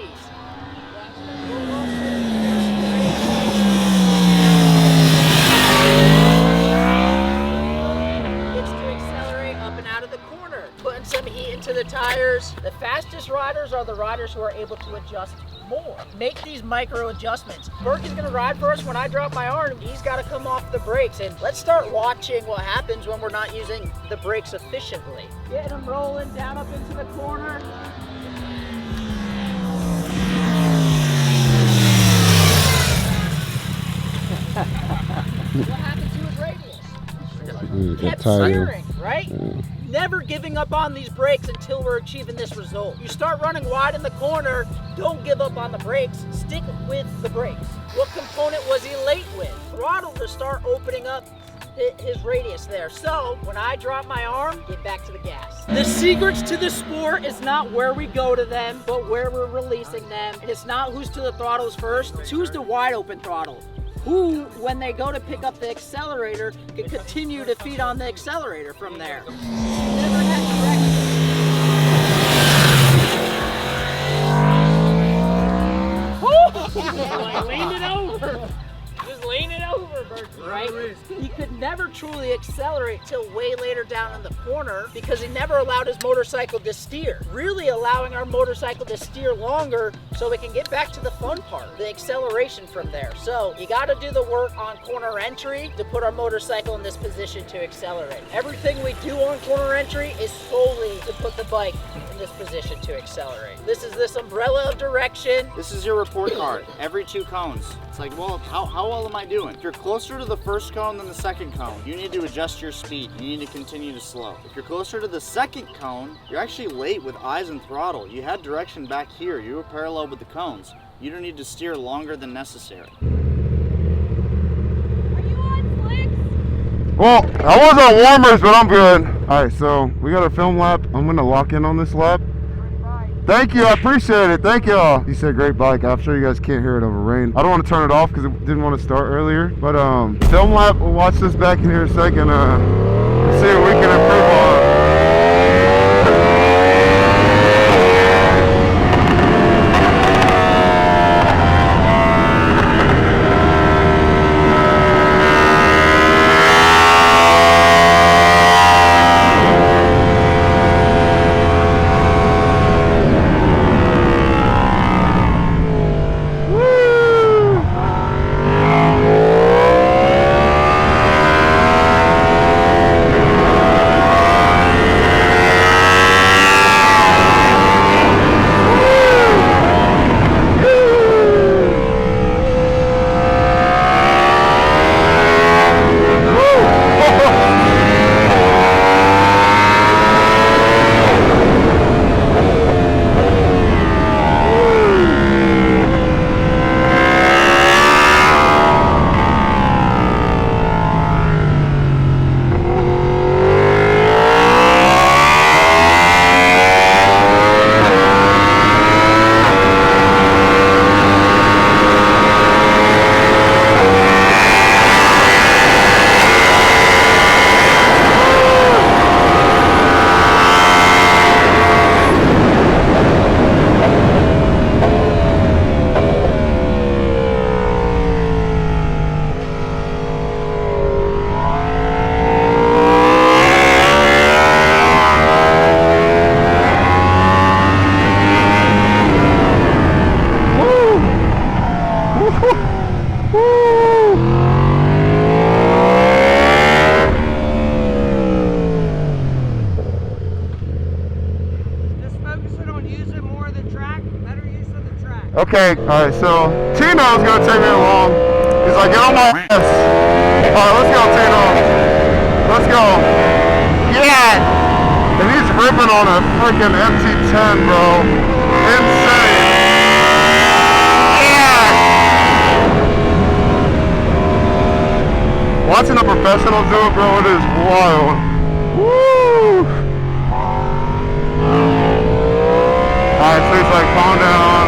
Gets to accelerate up and out of the corner, putting some heat into the tires. The fastest riders are the riders who are able to adjust more. Make these micro adjustments. Burke is gonna ride for us. When I drop my arm, he's gotta come off the brakes. And let's start watching what happens when we're not using the brakes efficiently. Getting them rolling down up into the corner. What happened to his radius? Kept steering, right? Never giving up on these brakes until we're achieving this result. You start running wide in the corner, don't give up on the brakes, stick with the brakes. What component was he late with? Throttle to start opening up his radius there. So when I drop my arm, get back to the gas. The secrets to the sport is not where we go to them, but where we're releasing them. And it's not who's to the throttles first, it's who's to wide open throttle. Who, when they go to pick up the accelerator, can continue to feed on the accelerator from there. Never had direction. Lean it over. Just lean it over, Bert. Right? He could never truly accelerate till way later down in the corner because he never allowed his motorcycle to steer. Really allowing our motorcycle to steer longer so we can get back to the fun part, the acceleration from there. So you got to do the work on corner entry to put our motorcycle in this position to accelerate. Everything we do on corner entry is solely to put the bike in this position to accelerate. This is this umbrella of direction. This is your report card, every 2 cones. It's like, well, how well am I doing? If you're closer to the first cone than the second cone, you need to adjust your speed. You need to continue to slow. If you're closer to the second cone, you're actually late with eyes and throttle. You had direction back here. You were parallel with the cones. You don't need to steer longer than necessary. Are you on flicks? Well, I was on warmers, but I'm good. All right, so we got a film lap. I'm gonna lock in on this lap. Thank you, I appreciate it. Thank y'all. He said great bike. I'm sure you guys can't hear it over rain. I don't want to turn it off because it didn't want to start earlier. But film lap, we'll watch this back in here in a second. See what we can improve on. Okay, alright, so Tino's gonna take me along. He's like, get on my ass. Alright, let's go, Tino. Let's go. Yeah! And he's ripping on a freaking MT10, bro. Insane. Yeah! Watching a professional do it, bro, it is wild. Woo! Alright, so he's like, calm down.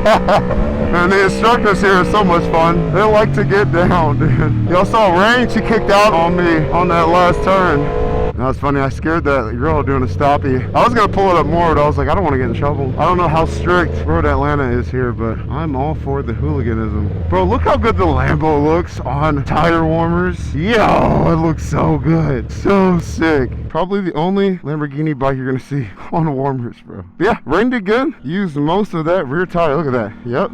And the instructors here are so much fun. They like to get down, dude. Y'all saw Rain, she kicked out on me on that last turn. That was funny, I scared that girl doing a stoppie. I was gonna pull it up more, but I was like, I don't want to get in trouble. I don't know how strict Road Atlanta is here, but I'm all for the hooliganism. Bro, look how good the Lambo looks on tire warmers. Yo, it looks so good. So sick. Probably the only Lamborghini bike you're gonna see on warmers, bro. But yeah, Rain did good. Used most of that rear tire. Look at that. Yep.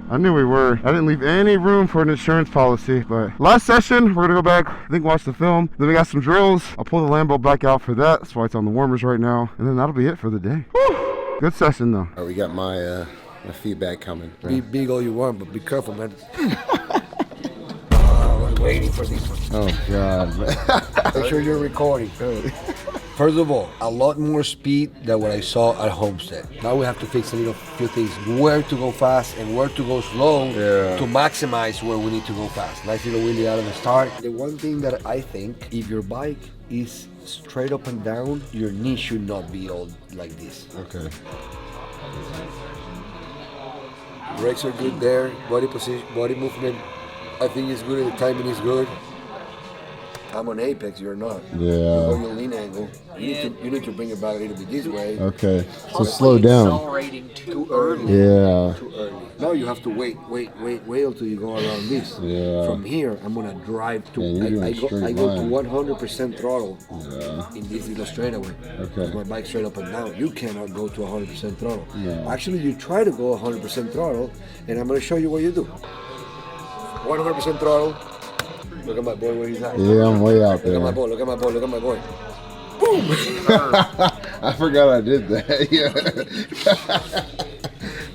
I knew we were. I didn't leave any room for an insurance policy, but last session, we're gonna go back, I think watch the film. Then we got some drills. I'll pull the Lambo back out for that. That's why it's on the warmers right now. And then that'll be it for the day. Woo! Good session though. Oh, we got my feedback coming. Be big all you want, but be careful, man. I was waiting for this one. Oh, God. Make sure you're recording. First of all, a lot more speed than what I saw at Homestead. Now we have to fix a few things. Where to go fast and where to go slow to maximize where we need to go fast. Nice little wheelie out of the start. The one thing that I think, if your bike is straight up and down, your knee should not be all like this. Okay. Brakes are good there. Body position, body movement, I think is good. The timing is good. I'm on apex, you're not. Yeah. You go your lean angle. You need to bring it back a little bit this way. Okay. So slow down. Accelerating too early. Yeah. Too early. Now you have to wait until you go around this. Yeah. From here, I'm gonna drive to. Yeah, I go to 100% throttle. Yeah. In this little straightaway. Okay. My bike's straight up and down. You cannot go to 100% throttle. No. Actually, you try to go 100% throttle, and I'm gonna show you what you do. 100% throttle. Look at my boy where he's at. Yeah, I'm way out there. Look at my boy, look at my boy, look at my boy. I forgot I did that.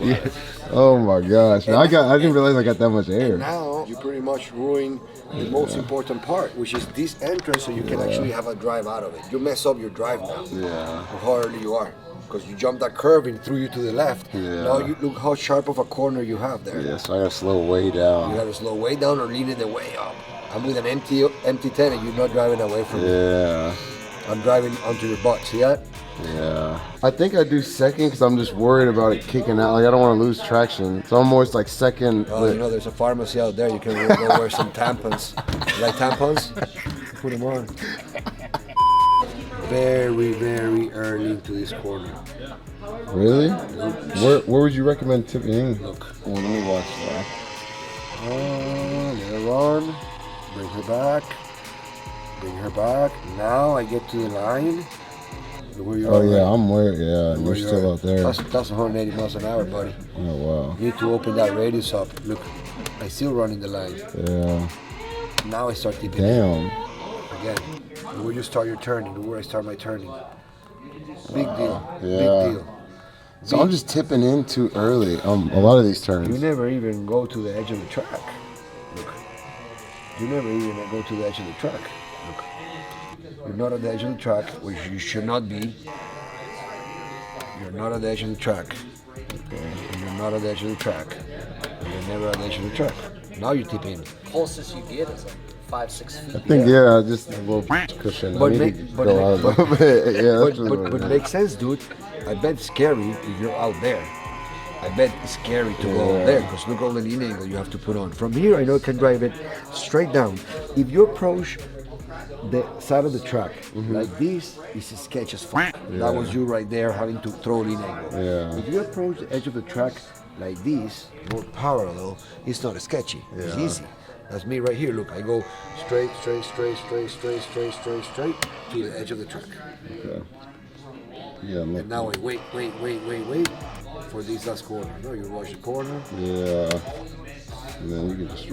Yeah. Oh my gosh. I didn't realize I got that much air. Now you pretty much ruin the most important part, which is this entrance, so you can actually have a drive out of it. You mess up your drive now. Yeah. How early you are. Because you jumped that curve and threw you to the left. Yeah. Now you look how sharp of a corner you have there. Yeah, so I gotta slow way down. You gotta slow way down or lean it the way up. I'm with an empty 10 and you're not driving away from me. Yeah. I'm driving onto your butt. See that? Yeah. I think I do second because I'm just worried about it kicking out. Like I don't want to lose traction. So I'm always like second. Oh, you know, there's a pharmacy out there. You can go wear some tampons. You like tampons? Put them on. Very, very early into this corner. Really? Where would you recommend tipping in? Look. Oh, let me watch that. Let her on. Bring her back. Bring her back. Now I get to the line. Where you Oh are, yeah, right? I'm where. Yeah, Where you're you still are. out there. That's 180 miles an hour, buddy. Oh wow. You need to open that radius up. Look, I still running the line. Yeah. Now I start tipping. Damn. Again, where you start your turning, where I start my turning. Big deal. Yeah. Big deal. So I'm just tipping in too early on a lot of these You turns. never even go to the edge of the track. Look. You never even go to the edge of the track. Look. You're not at the edge of the track, which you should not be. You're not at the edge of the track. Okay. You're not at the edge of the track. You're never at the edge of the track. Now you tip in. Closest you get is like 5-6 feet. I think yeah, just a little cushion. But I need make- to but go make- out a but- little bit. Yeah, that's really what But it is. makes sense, dude. I bet it's scary if you're out there. I bet it's scary to go out there because look all the lean angle you have to put on. From here, I know I can drive it straight down. If you approach the side of the track like this, it's a sketch as fuck. That was you right there having to throw lean angle. Yeah. If you approach the edge of the track like this, more parallel, it's not sketchy. It's easy. That's me right here. Look, I go straight to the edge of the track. Okay. Yeah, look. And now I wait for this last corner. No, you watch the corner. Yeah. And then you can just.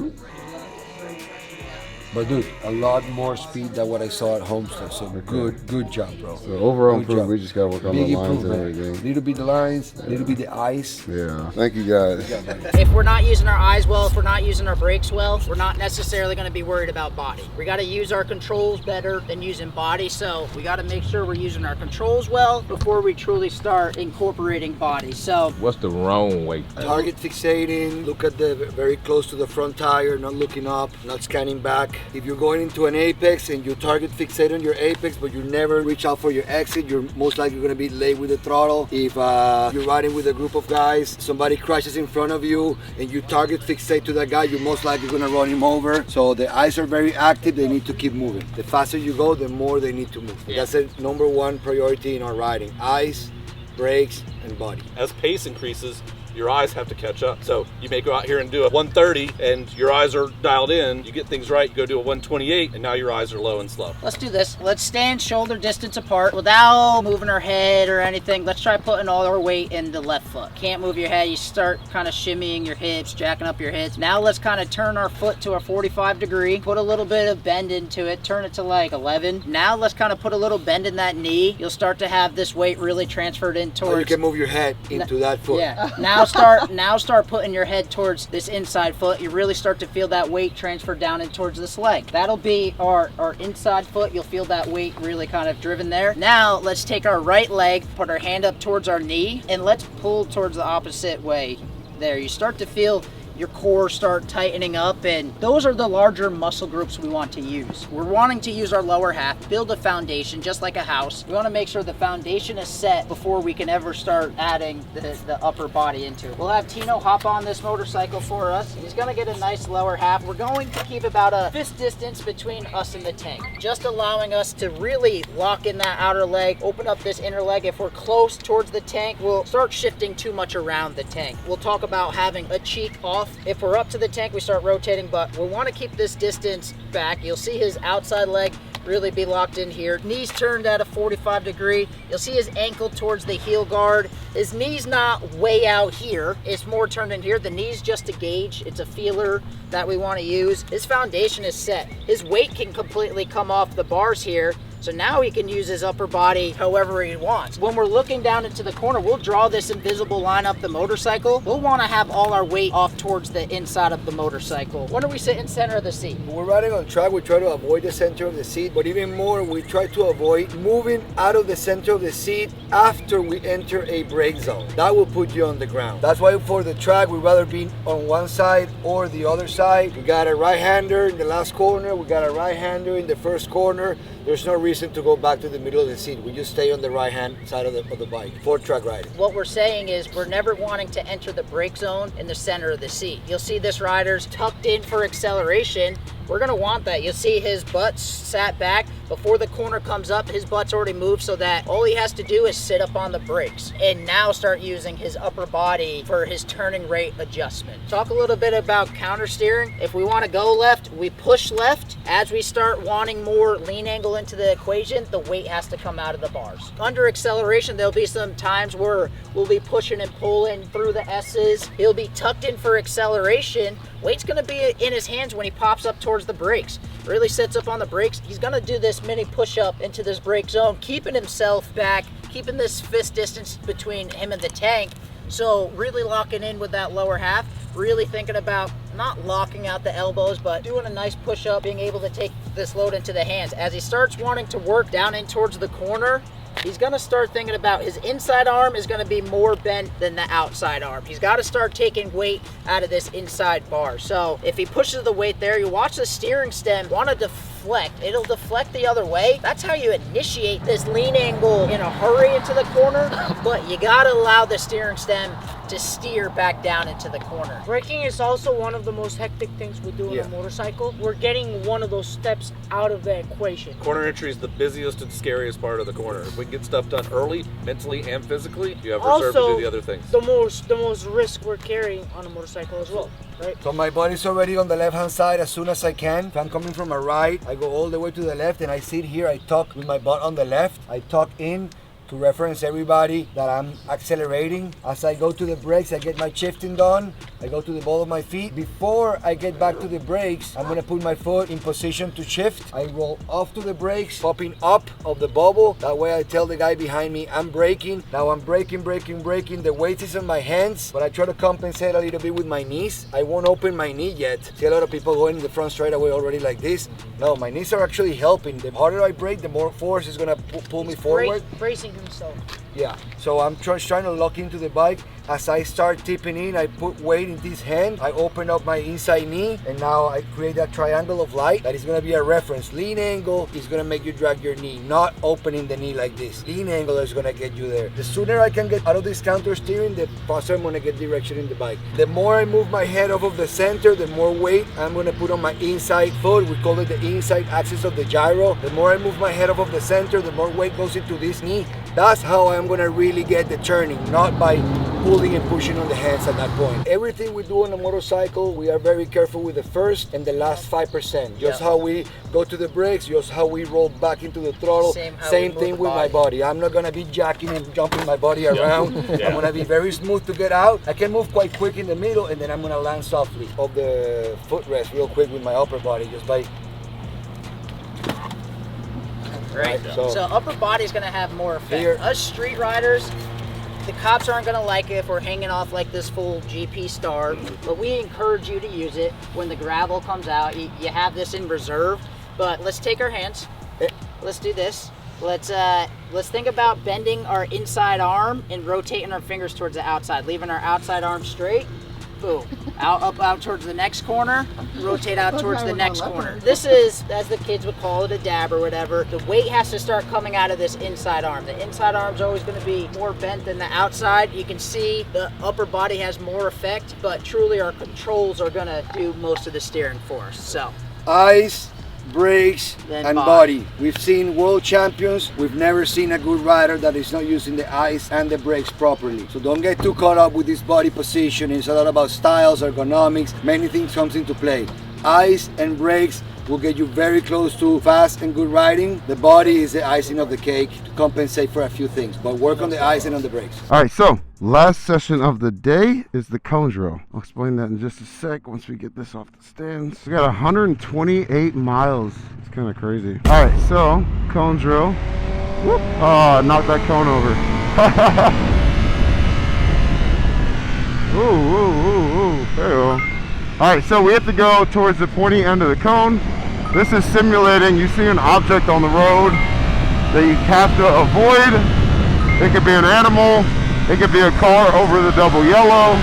But dude, a lot more speed than what I saw at Homestead. So good job, bro. So overall Good improvement, job. we just gotta work on Big the lines and improvement. everything. Little bit the lines, little bit the ice. Yeah. Thank you guys. If we're not using our eyes well, if we're not using our brakes well, we're not necessarily going to be worried about body. We got to use our controls better than using body, so we got to make sure we're using our controls well before we truly start incorporating body. So What's the wrong way? Target fixating, look at the very close to the front tire, not looking up, not scanning back. If you're going into an apex and you target fixate on your apex, but you never reach out for your exit, you're most likely going to be late with the throttle. If you're riding with a group of guys, somebody crashes in front of you and you target fixate to that guy, you're most likely going to run him over. So the eyes are very active, they need to keep moving. The faster you go, the more they need to move. That's the number one priority in our riding. Eyes, brakes, and body. As pace increases, your eyes have to catch up. So you may go out here and do a 130 and your eyes are dialed in, you get things right, you go do a 128 and now your eyes are low and slow. Let's do this. Let's stand shoulder distance apart without moving our head or anything. Let's try putting all our weight in the left foot. Can't move your head. You start kind of shimmying your hips, jacking up your hips. Now let's kind of turn our foot to a 45 degree, put a little bit of bend into it, turn it to like 11. Now let's kind of put a little bend in that knee. You'll start to have this weight really transferred in towards... So you can move your head into that foot. Yeah. Now start putting your head towards this inside foot. You really start to feel that weight transfer down in towards this leg. That'll be our inside foot. You'll feel that weight really kind of driven there. Now let's take our right leg, put our hand up towards our knee, and let's pull towards the opposite way. There, you start to feel your core start tightening up, and those are the larger muscle groups we want to use. We're wanting to use our lower half, build a foundation just like a house. We want to make sure the foundation is set before we can ever start adding the upper body into it. We'll have Tino hop on this motorcycle for us. He's going to get a nice lower half. We're going to keep about a fist distance between us and the tank, just allowing us to really lock in that outer leg, open up this inner leg. If we're close towards the tank, we'll start shifting too much around the tank. We'll talk about having a cheek off. If we're up to the tank, we start rotating, but we want to keep this distance back. You'll see his outside leg really be locked in here. Knees turned at a 45 degree. You'll see his ankle towards the heel guard. His knee's not way out here. It's more turned in here. The knee's just a gauge. It's a feeler that we want to use. His foundation is set. His weight can completely come off the bars here. So now he can use his upper body however he wants. When we're looking down into the corner, we'll draw this invisible line up the motorcycle. We'll want to have all our weight off towards the inside of the motorcycle. When are we sitting center of the seat? When we're riding on track, we try to avoid the center of the seat, but even more, we try to avoid moving out of the center of the seat after we enter a brake zone. That will put you on the ground. That's why for the track, we'd rather be on one side or the other side. We got a right-hander in the last corner. We got a right-hander in the first corner. There's no reason to go back to the middle of the seat. We just stay on the right-hand side of the bike for track riding. What we're saying is we're never wanting to enter the brake zone in the center of the seat. You'll see this rider's tucked in for acceleration. We're gonna want that. You'll see his butt sat back. Before the corner comes up, his butt's already moved so that all he has to do is sit up on the brakes and now start using his upper body for his turning rate adjustment. Talk a little bit about counter steering. If we wanna go left, we push left. As we start wanting more lean angle into the equation, the weight has to come out of the bars. Under acceleration, there'll be some times where we'll be pushing and pulling through the S's. He'll be tucked in for acceleration. Weight's gonna be in his hands when he pops up towards the brakes. Really sits up on the brakes. He's gonna do this mini push up into this brake zone, keeping himself back, keeping this fist distance between him and the tank. So really locking in with that lower half, really thinking about not locking out the elbows, but doing a nice push up, being able to take this load into the hands. As he starts wanting to work down in towards the corner, he's gonna start thinking about his inside arm is gonna be more bent than the outside arm. He's gotta start taking weight out of this inside bar. So if he pushes the weight there, you watch the steering stem wanna deflect. It'll deflect the other way. That's how you initiate this lean angle in a hurry into the corner, but you gotta allow the steering stem to steer back down into the corner. Braking is also one of the most hectic things we do on a motorcycle. We're getting one of those steps out of the equation. Corner entry is the busiest and scariest part of the corner. If we can get stuff done early, mentally and physically, you have reserve to do the other things. The most risk we're carrying on a motorcycle as well, right? So my body's already on the left-hand side as soon as I can. If I'm coming from a right, I go all the way to the left and I sit here, I tuck with my butt on the left. I tuck in to reference everybody that I'm accelerating. As I go to the brakes, I get my shifting done. I go to the ball of my feet. Before I get back to the brakes, I'm gonna put my foot in position to shift. I roll off to the brakes, popping up of the bubble. That way I tell the guy behind me, I'm braking. Now I'm braking. The weight is in my hands, but I try to compensate a little bit with my knees. I won't open my knee yet. See a lot of people going in the front straight away already like this. No, my knees are actually helping. The harder I brake, the more force is gonna pull me forward. Bracing himself. Yeah, so I'm trying to lock into the bike. As I start tipping in, I put weight in this hand, I open up my inside knee, and now I create that triangle of light that is gonna be a reference. Lean angle is gonna make you drag your knee, not opening the knee like this. Lean angle is gonna get you there. The sooner I can get out of this counter steering, the faster I'm gonna get direction in the bike. The more I move my head off of the center, the more weight I'm gonna put on my inside foot. We call it the inside axis of the gyro. The more I move my head off of the center, the more weight goes into this knee. That's how I'm gonna really get the turning, not by pulling and pushing on the hands at that point. Everything we do on a motorcycle, we are very careful with the first and the last 5%. Just how we go to the brakes, just how we roll back into the throttle. Same thing with my body. I'm not gonna be jacking and jumping my body around. I'm gonna be very smooth to get out. I can move quite quick in the middle, and then I'm gonna land softly off the footrest real quick with my upper body, just by. Right. So upper body is going to have more effect. Here. Us street riders, the cops aren't going to like it if we're hanging off like this full GP star, but we encourage you to use it when the gravel comes out. You have this in reserve, but let's take our hands. Let's do this. Let's think about bending our inside arm and rotating our fingers towards the outside, leaving our outside arm straight. Boom. Out towards the next corner, rotate out towards the next corner. This is, as the kids would call it, a dab or whatever. The weight has to start coming out of this inside arm. The inside arm's always going to be more bent than the outside. You can see the upper body has more effect, but truly our controls are going to do most of the steering for us. So eyes, brakes, and body. We've seen world champions. We've never seen a good rider that is not using the eyes and the brakes properly. So don't get too caught up with this body position. It's a lot about styles, ergonomics. Many things comes into play. Eyes and brakes will get you very close to fast and good riding. The body is the icing of the cake to compensate for a few things, but work on the eyes and on the brakes. All right, so last session of the day is the cone drill. I'll explain that in just a sec once we get this off the stands. We got 128 miles. It's kind of crazy. All right, so cone drill. Whoop. Oh, knocked that cone over. Ooh, ooh, ooh, ooh. There you go. All right, so we have to go towards the pointy end of the cone. This is simulating, you see an object on the road that you have to avoid. It could be an animal, it could be a car over the double yellow.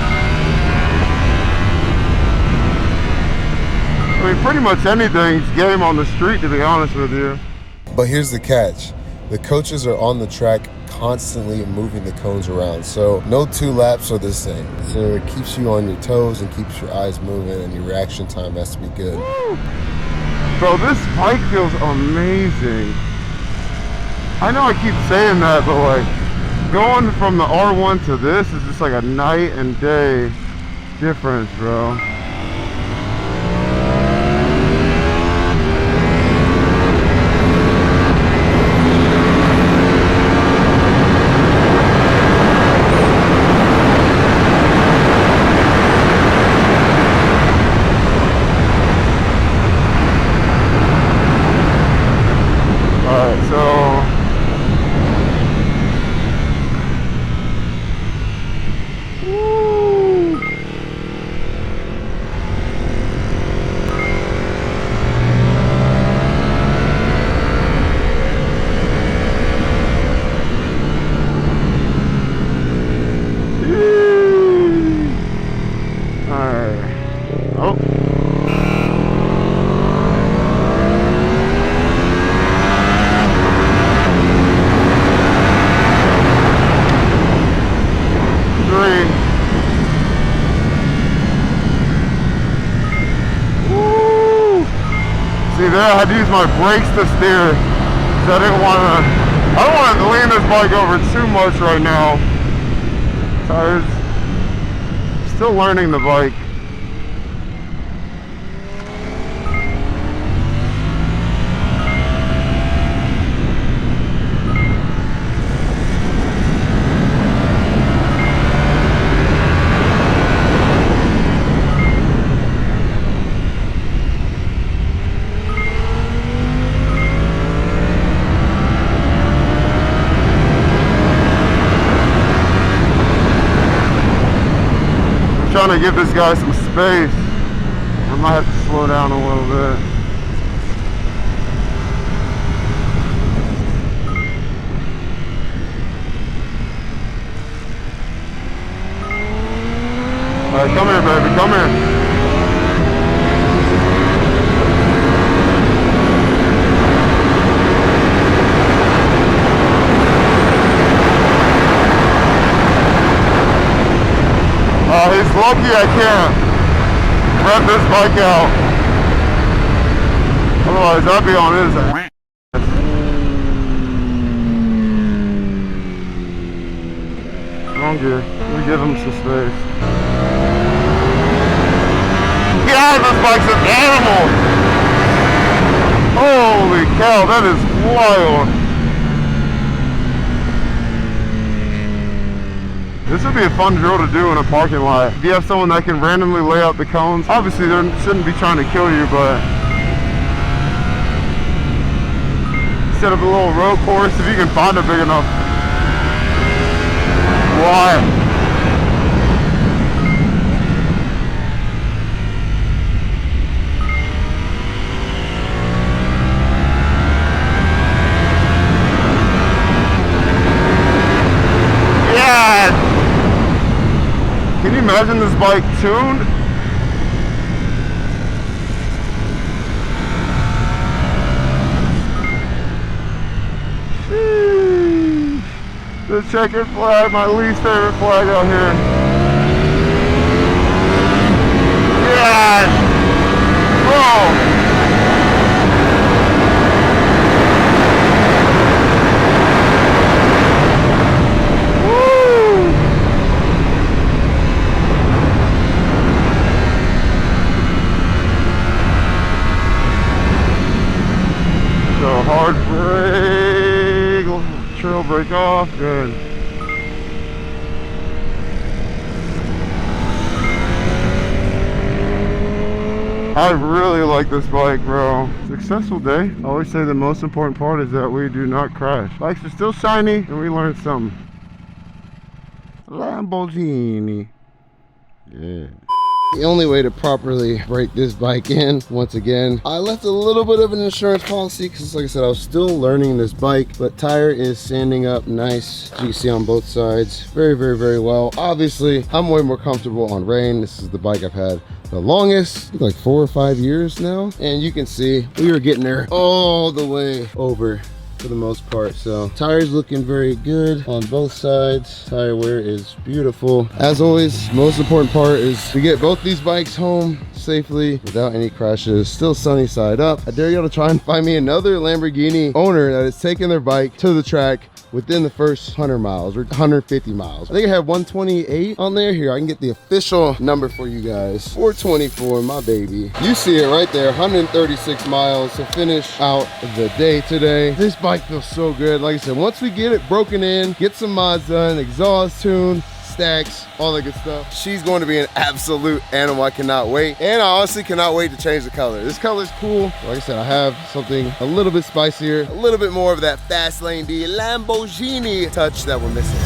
I mean, pretty much anything's game on the street, to be honest with you. But here's the catch. The coaches are on the track constantly moving the cones around, so no 2 laps are the same. So it keeps you on your toes and keeps your eyes moving, and your reaction time has to be good. Woo! Bro, this bike feels amazing. I know I keep saying that, but like going from the R1 to this is just like a night and day difference, bro. I had to use my brakes to steer because I don't want to lean this bike over too much right now. Tires, still learning the bike. Trying to give this guy some space. I might have to slow down a little bit. Alright, come here, baby, come here. Oh, he's lucky I can't rev this bike out. Otherwise, I'd be on his ass. Wrong gear. Let me give him some space. Yeah, this bike's an animal! Holy cow, that is wild. This would be a fun drill to do in a parking lot. If you have someone that can randomly lay out the cones, obviously they shouldn't be trying to kill you, but instead of a little road course, if you can find a big enough lot. Can you imagine this bike tuned? Sheesh. The checkered flag, my least favorite flag out here. Yes! Whoa! Hard brake, trail brake off, good. I really like this bike, bro. Successful day. I always say the most important part is that we do not crash. Bikes are still shiny and we learned something. Lamborghini. Yeah. The only way to properly break this bike in, once again, I left a little bit of an insurance policy because, like I said, I was still learning this bike, but tire is sanding up nice. You can see on both sides, very, very, very well. Obviously, I'm way more comfortable on rain. This is the bike I've had the longest, like 4 or 5 years now. And you can see we were getting there all the way over for the most part. So tires looking very good on both sides. Tire wear is beautiful. As always, most important part is to get both these bikes home safely without any crashes. Still sunny side up. I dare y'all to try and find me another Lamborghini owner that is taking their bike to the track within the first 100 miles or 150 miles. I think I have 128 on there. Here, I can get the official number for you guys. 424, my baby. You see it right there, 136 miles to finish out the day today. This bike feels so good. Like I said, once we get it broken in, get some mods done, exhaust tuned, stacks, all that good stuff, she's going to be an absolute animal. I cannot wait. And I honestly cannot wait to change the color. This color is cool. Like I said, I have something a little bit spicier, a little bit more of that FastLaneD Lamborghini touch that we're missing.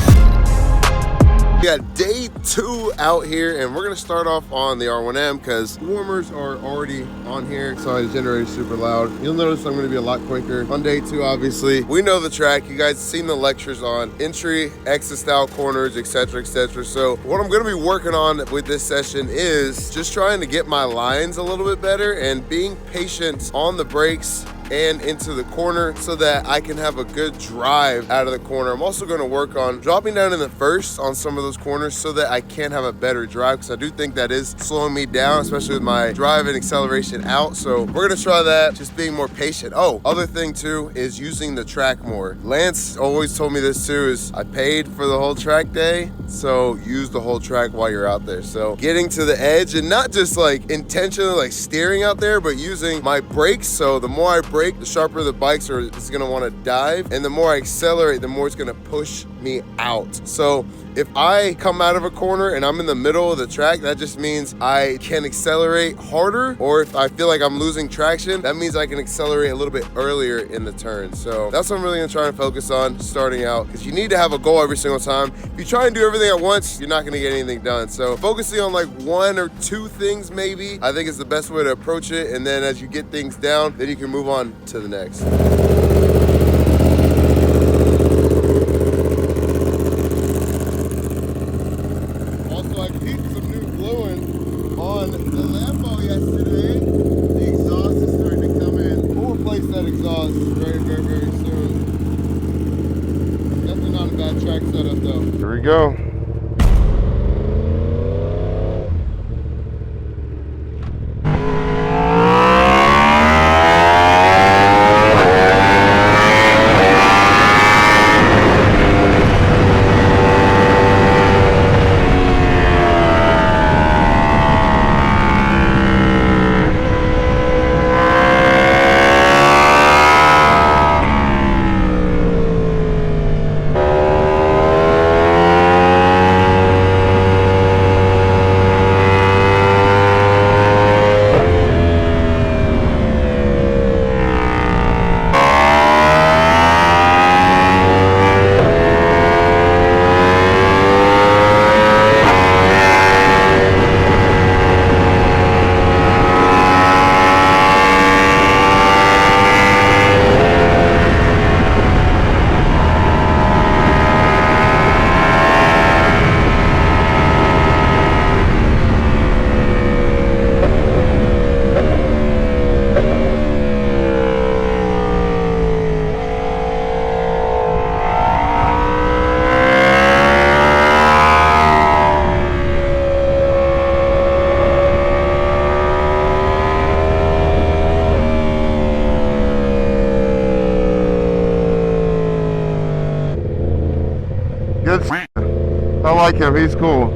We got day 2 out here, and we're gonna start off on the R1M because warmers are already on here. Sorry, the generator's super loud. You'll notice I'm gonna be a lot quicker on day 2. Obviously, we know the track. You guys seen the lectures on entry, exit style corners, etc., etc. So what I'm gonna be working on with this session is just trying to get my lines a little bit better and being patient on the brakes and into the corner so that I can have a good drive out of the corner. I'm also going to work on dropping down in the first on some of those corners so that I can have a better drive, because I do think that is slowing me down, especially with my drive and acceleration out. So we're going to try that, just being more patient. Oh, other thing too is using the track more. Lance always told me this too, is I paid for the whole track day, so use the whole track while you're out there. So getting to the edge and not just like intentionally like steering out there, but using my brakes. So the more I brake, the sharper the bikes are, it's gonna wanna dive, and the more I accelerate, the more it's gonna push me out. So if I come out of a corner and I'm in the middle of the track, that just means I can accelerate harder, or if I feel like I'm losing traction, that means I can accelerate a little bit earlier in the turn. So that's what I'm really gonna try and focus on starting out, because you need to have a goal every single time. If you try and do everything at once, you're not gonna get anything done. So focusing on like 1 or 2 things maybe, I think is the best way to approach it. And then as you get things down, then you can move on to the next. Also, I peeped some new glowing that exhaust very, very, very soon. Definitely not a bad track setup though. Here we go. I like him, he's cool.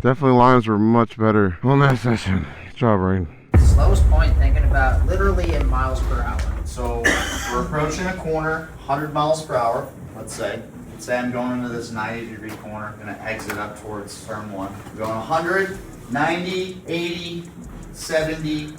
Definitely lines were much better on that session. Good job, Rain. Slowest point, thinking about literally in miles per hour. So we're approaching a corner, 100 miles per hour, let's say. Let's say I'm going into this 90-degree corner, gonna exit up towards turn 1. I'm going 100, 90, 80, 70,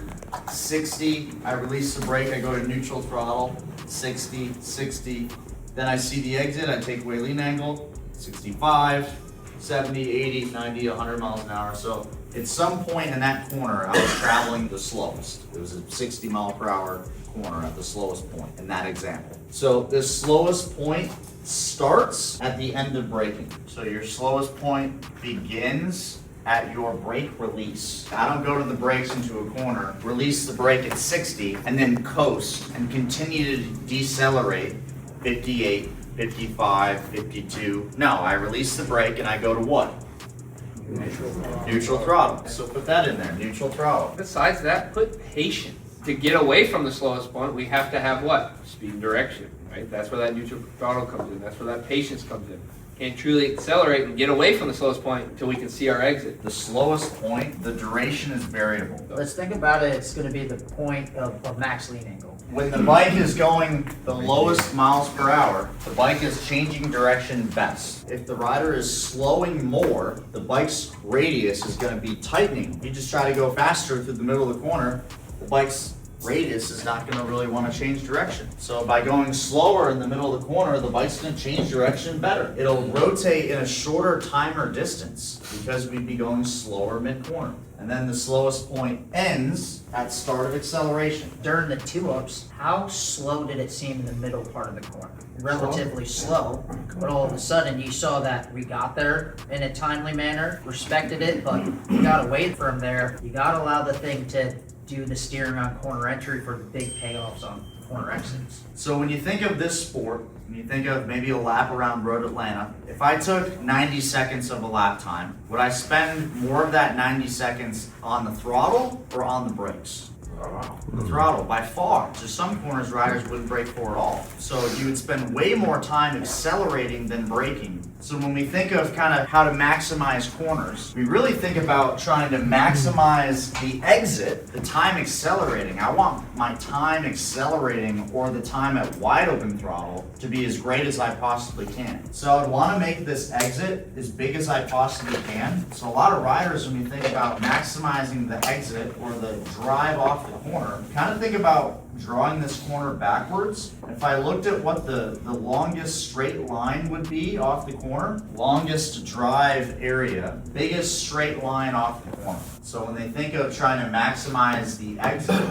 60. I release the brake, I go to neutral throttle, 60, 60. Then I see the exit, I take away lean angle, 65, 70, 80, 90, 100 miles an hour. So at some point in that corner, I was traveling the slowest. It was a 60 mile per hour corner at the slowest point in that example. So this slowest point starts at the end of braking. So your slowest point begins at your brake release. I don't go to the brakes into a corner, release the brake at 60, and then coast and continue to decelerate 58, 55, 52. No, I release the brake and I go to what? Neutral throttle. So put that in there, neutral throttle. Besides that, put patience. To get away from the slowest point, we have to have what? Speed and direction, right? That's where that neutral throttle comes in. That's where that patience comes in. Can't truly accelerate and get away from the slowest point until we can see our exit. The slowest point, the duration is variable. Let's think about it, it's gonna be the point of max lean angle. When the bike is going the lowest miles per hour, the bike is changing direction best. If the rider is slowing more, the bike's radius is gonna be tightening. You just try to go faster through the middle of the corner, the bike's radius is not going to really want to change direction. So by going slower in the middle of the corner, the bike's going to change direction better. It'll rotate in a shorter time or distance because we'd be going slower mid-corner. And then the slowest point ends at start of acceleration. During the two-ups, how slow did it seem in the middle part of the corner? Relatively slow, but all of a sudden you saw that we got there in a timely manner, respected it, but you gotta wait from there. You gotta allow the thing to do the steering on corner entry for the big payoffs on corner exits. So when you think of this sport, when you think of maybe a lap around Road Atlanta, if I took 90 seconds of a lap time, would I spend more of that 90 seconds on the throttle or on the brakes? The throttle, by far. So some corners riders wouldn't brake for at all. So you would spend way more time accelerating than braking. So when we think of kind of how to maximize corners, we really think about trying to maximize the exit, the time accelerating. I want my time accelerating or the time at wide open throttle to be as great as I possibly can. So I would want to make this exit as big as I possibly can. So a lot of riders, when you think about maximizing the exit or the drive off the corner, kind of think about drawing this corner backwards. If I looked at what the longest straight line would be off the corner, longest drive area, biggest straight line off the corner. So when they think of trying to maximize the exit,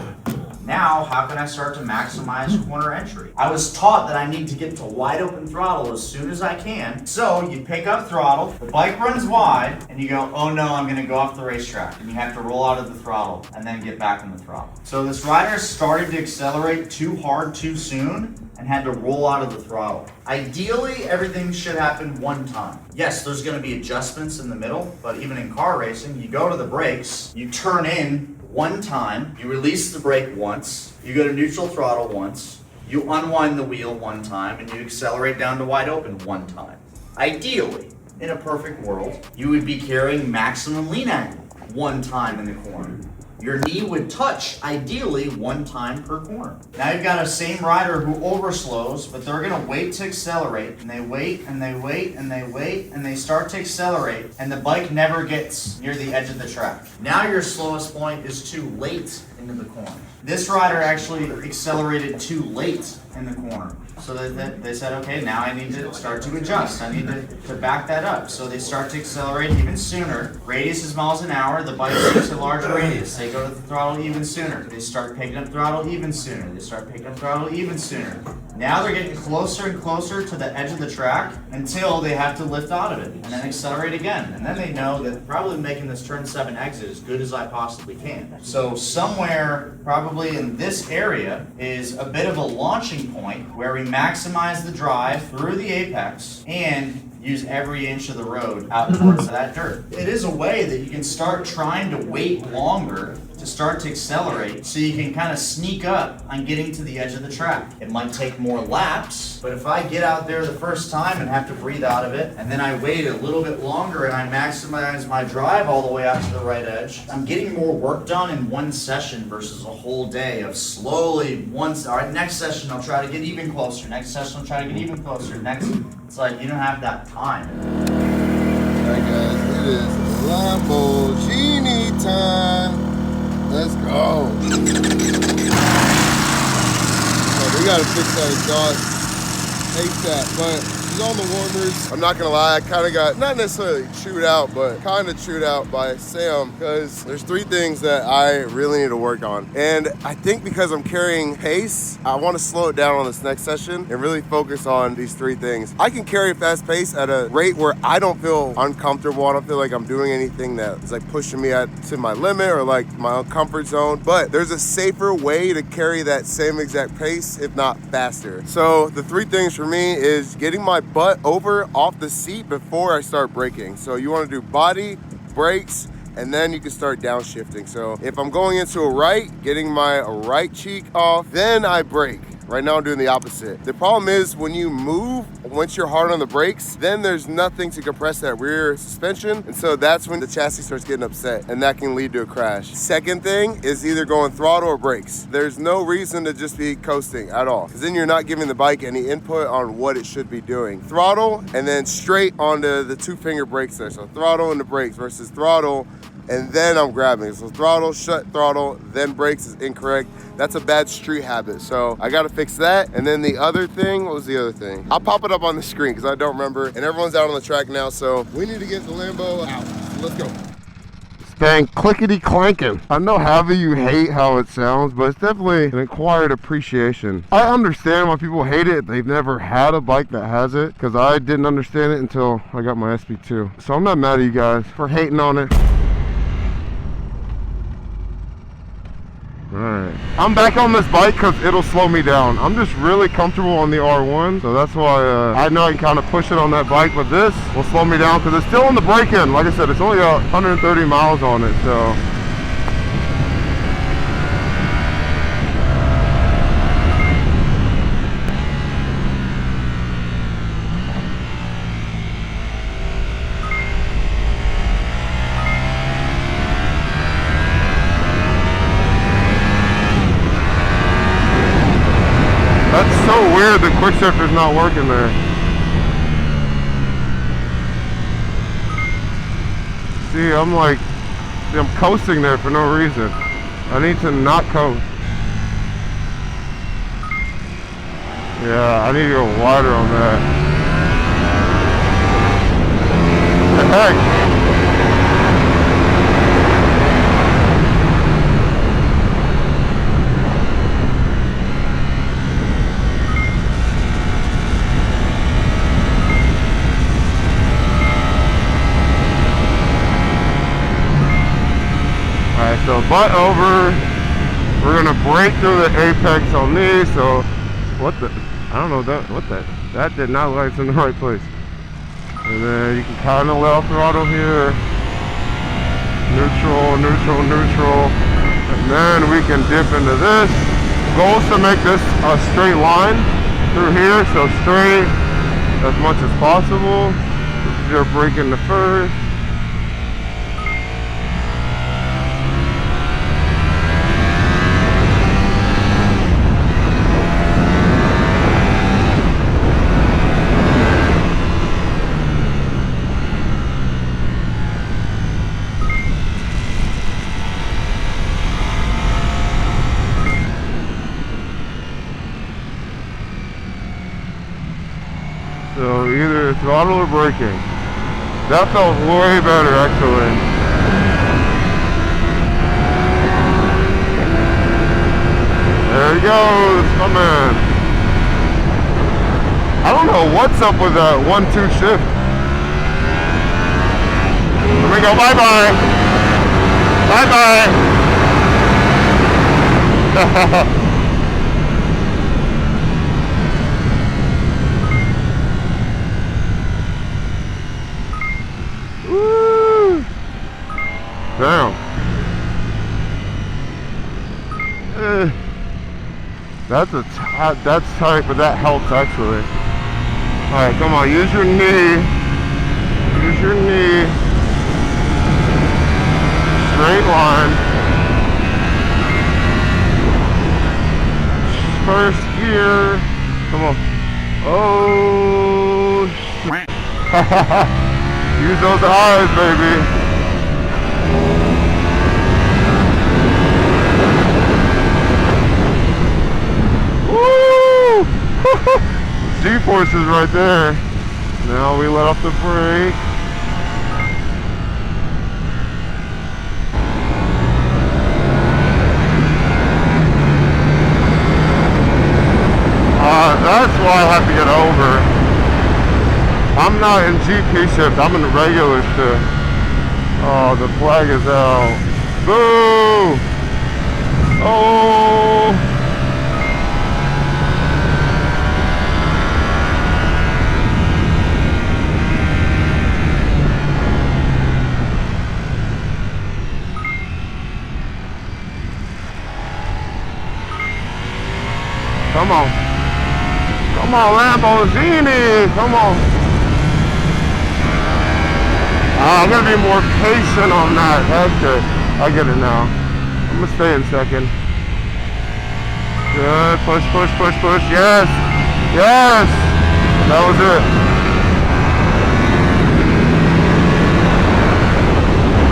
Now, how can I start to maximize corner entry? I was taught that I need to get to wide open throttle as soon as I can. So you pick up throttle, the bike runs wide, and you go, oh no, I'm gonna go off the racetrack. And you have to roll out of the throttle and then get back in the throttle. So this rider started to accelerate too hard too soon and had to roll out of the throttle. Ideally, everything should happen one time. Yes, there's gonna be adjustments in the middle, but even in car racing, you go to the brakes, you turn in one time, you release the brake once, you go to neutral throttle once, you unwind the wheel one time, and you accelerate down to wide open one time. Ideally, in a perfect world, you would be carrying maximum lean angle one time in the corner. Your knee would touch, ideally, one time per corner. Now you've got a same rider who overslows, but they're gonna wait to accelerate, and they wait, and they wait, and they wait, and they start to accelerate, and the bike never gets near the edge of the track. Now your slowest point is too late into the corner. This rider actually accelerated too late in the corner. So they said, okay, now I need to start to adjust. I need to back that up. So they start to accelerate even sooner. Radius is miles an hour. The bike takes a larger radius. They go to the throttle even sooner. They start picking up throttle even sooner. They start picking up throttle even sooner. Now they're getting closer and closer to the edge of the track until they have to lift out of it and then accelerate again. And then they know that probably making this turn 7 exit as good as I possibly can. So somewhere probably in this area is a bit of a launching point where we maximize the drive through the apex and use every inch of the road out towards that dirt. It is a way that you can start trying to wait longer to start to accelerate so you can kind of sneak up on getting to the edge of the track. It might take more laps, but if I get out there the first time and have to breathe out of it, and then I wait a little bit longer and I maximize my drive all the way out to the right edge, I'm getting more work done in one session versus a whole day of slowly all right, next session I'll try to get even closer, next session I'll try to get even closer, it's like you don't have that time. Alright guys, it is Lamborghini time. Let's go. Oh, we gotta fix that exhaust ASAP, but she's on the warmers. I'm not gonna lie, I kind of got, not necessarily chewed out, but kind of chewed out by Sam because there's 3 things that I really need to work on. And I think because I'm carrying pace, I want to slow it down on this next session and really focus on these 3 things. I can carry a fast pace at a rate where I don't feel uncomfortable. I don't feel like I'm doing anything that is like pushing me to my limit or like my own comfort zone. But there's a safer way to carry that same exact pace, if not faster. So the 3 things for me is getting my butt over off the seat before I start braking. So you want to do body, brakes, and then you can start downshifting. So if I'm going into a right, getting my right cheek off, then I brake. Right now I'm doing the opposite. The problem is when you move, once you're hard on the brakes, then there's nothing to compress that rear suspension. And so that's when the chassis starts getting upset and that can lead to a crash. Second thing is either going throttle or brakes. There's no reason to just be coasting at all, because then you're not giving the bike any input on what it should be doing. Throttle and then straight onto the 2-finger brakes there. So throttle and the brakes versus throttle and then I'm grabbing. So throttle, shut throttle, then brakes is incorrect. That's a bad street habit. So I gotta fix that. And then the other thing, what was the other thing? I'll pop it up on the screen because I don't remember. And everyone's out on the track now, so we need to get the Lambo out. So let's go. Dang, clickety clanking. I know half of you hate how it sounds, but it's definitely an acquired appreciation. I understand why people hate it. They've never had a bike that has it, because I didn't understand it until I got my SP2. So I'm not mad at you guys for hating on it. Alright, I'm back on this bike because it'll slow me down. I'm just really comfortable on the R1, so that's why I know I can kind of push it on that bike, but this will slow me down because it's still on the brake-in. Like I said, it's only got 130 miles on it, so. That's so weird the quick shifter's not working there. See, I'm coasting there for no reason. I need to not coast. Yeah, I need to go wider on that. What the heck? butt over. We're gonna break through the apex on these. So, what the? I don't know that did not light in the right place. And then you can kind of let off throttle here. Neutral, neutral, neutral. And then we can dip into this. Goal is to make this a straight line through here, so straight as much as possible. You're braking the first. So either throttle or braking. That felt way better actually. There he goes, my man. I don't know what's up with that 1-2 shift. Let me go, bye-bye. Bye-bye. Woo! Damn. That's tight, but that helps actually. All right, come on, use your knee. Use your knee. Straight line. First gear. Come on. Oh. Use those eyes, baby. Woo! G-forces right there. Now we let off the brake. That's why I have to get over. I'm not in GP shift, I'm in regular shift. Oh, the flag is out. Boo! Oh! Come on. Come on, Lamborghini! Come on. I'm gonna be more patient on that. That's good. I get it now. I'm gonna stay in second. Good. Push, push, push, push. Yes! Yes! That was it.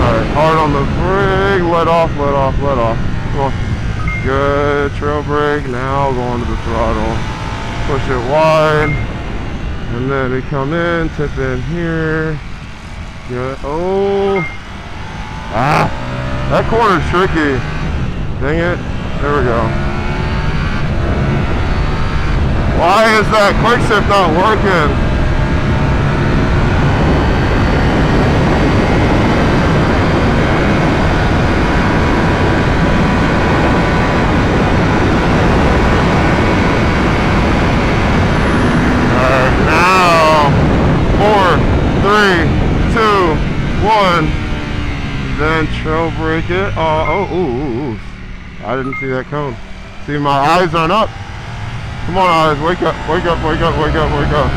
Alright, hard on the brake. Let off, let off, let off. Come on. Good. Trail brake. Now go onto the throttle. Push it wide. And then we come in, tip in here. Good. Oh. Ah. That corner's tricky. Dang it. There we go. Why is that quick shift not working? Then trail brake it. Ooh. I didn't see that cone. See, my eyes aren't up. Come on, eyes, wake up, wake up, wake up, wake up, wake up.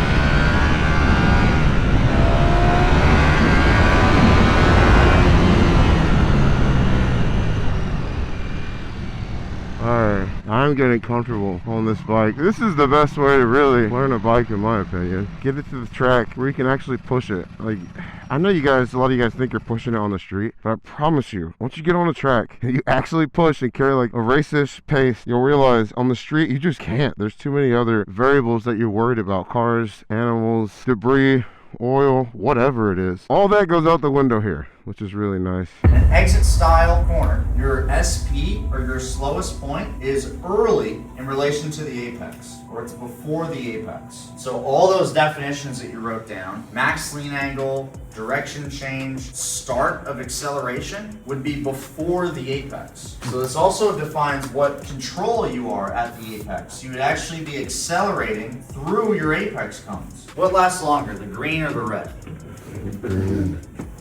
Alright, I'm getting comfortable on this bike. This is the best way to really learn a bike in my opinion. Get it to the track where you can actually push it. Like, I know you guys, a lot of you guys think you're pushing it on the street, but I promise you, once you get on the track and you actually push and carry like a race-ish pace, you'll realize on the street, you just can't. There's too many other variables that you're worried about. Cars, animals, debris, oil, whatever it is. All that goes out the window here. which is really nice. An exit style corner, your SP or your slowest point is early in relation to the apex, or it's before the apex. So all those definitions that you wrote down, max lean angle, direction change, start of acceleration, would be before the apex. So this also defines what control you are at the apex. You would actually be accelerating through your apex cones. What lasts longer, the green or the red?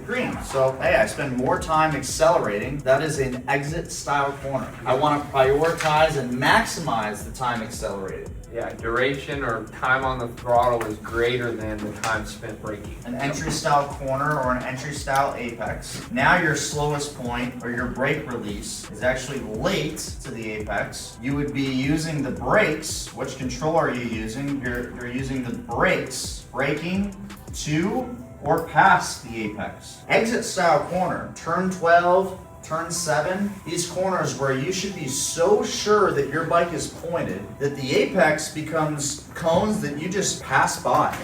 Green. So, hey, I spend more time accelerating. That is an exit style corner. I want to prioritize and maximize the time accelerated. Yeah, duration or time on the throttle is greater than the time spent braking. An entry style corner or an entry style apex. Now your slowest point or your brake release is actually late to the apex. You would be using the brakes. Which control are you using? You're using the brakes, braking to or past the apex. Exit style corner, turn 12, turn 7, these corners where you should be so sure that your bike is pointed that the apex becomes cones that you just pass by.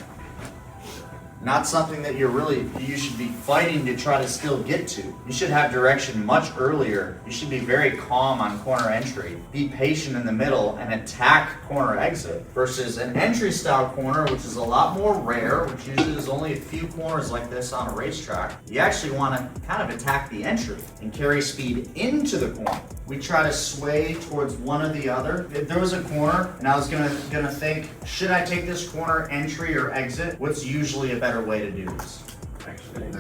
Not something that you should be fighting to try to still get to. You should have direction much earlier. You should be very calm on corner entry. Be patient in the middle and attack corner exit versus an entry style corner, which is a lot more rare, which usually there's only a few corners like this on a racetrack. You actually want to kind of attack the entry and carry speed into the corner. We try to sway towards one or the other. If there was a corner and I was gonna think, should I take this corner entry or exit? What's usually a better way to do this?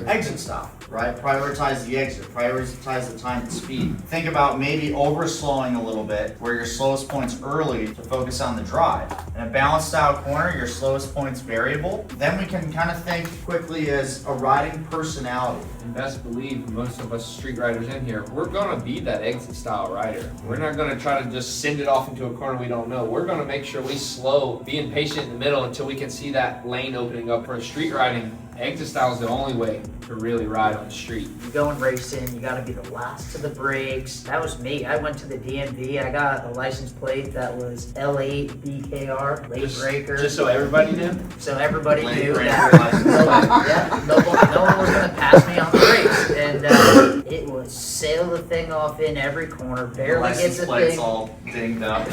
Exit style, right? Prioritize the exit, prioritize the time and speed. Think about maybe overslowing a little bit where your slowest point's early to focus on the drive. In a balanced style corner, your slowest point's variable. Then we can kind of think quickly as a riding personality. And best believe most of us street riders in here, we're gonna be that exit style rider. We're not gonna try to just send it off into a corner we don't know. We're gonna make sure we slow, being patient in the middle until we can see that lane opening up. For street riding, exit style is the only way to really ride on the street. You go in racing, you gotta be the last to the brakes. That was me. I went to the DMV, I got a license plate that was L8BKR, late breaker. Just so everybody knew? So everybody Late knew breaker that license no one was gonna pass me on the brakes. And it was sail the thing off in every corner, barely gets the plate's thing. all dinged up.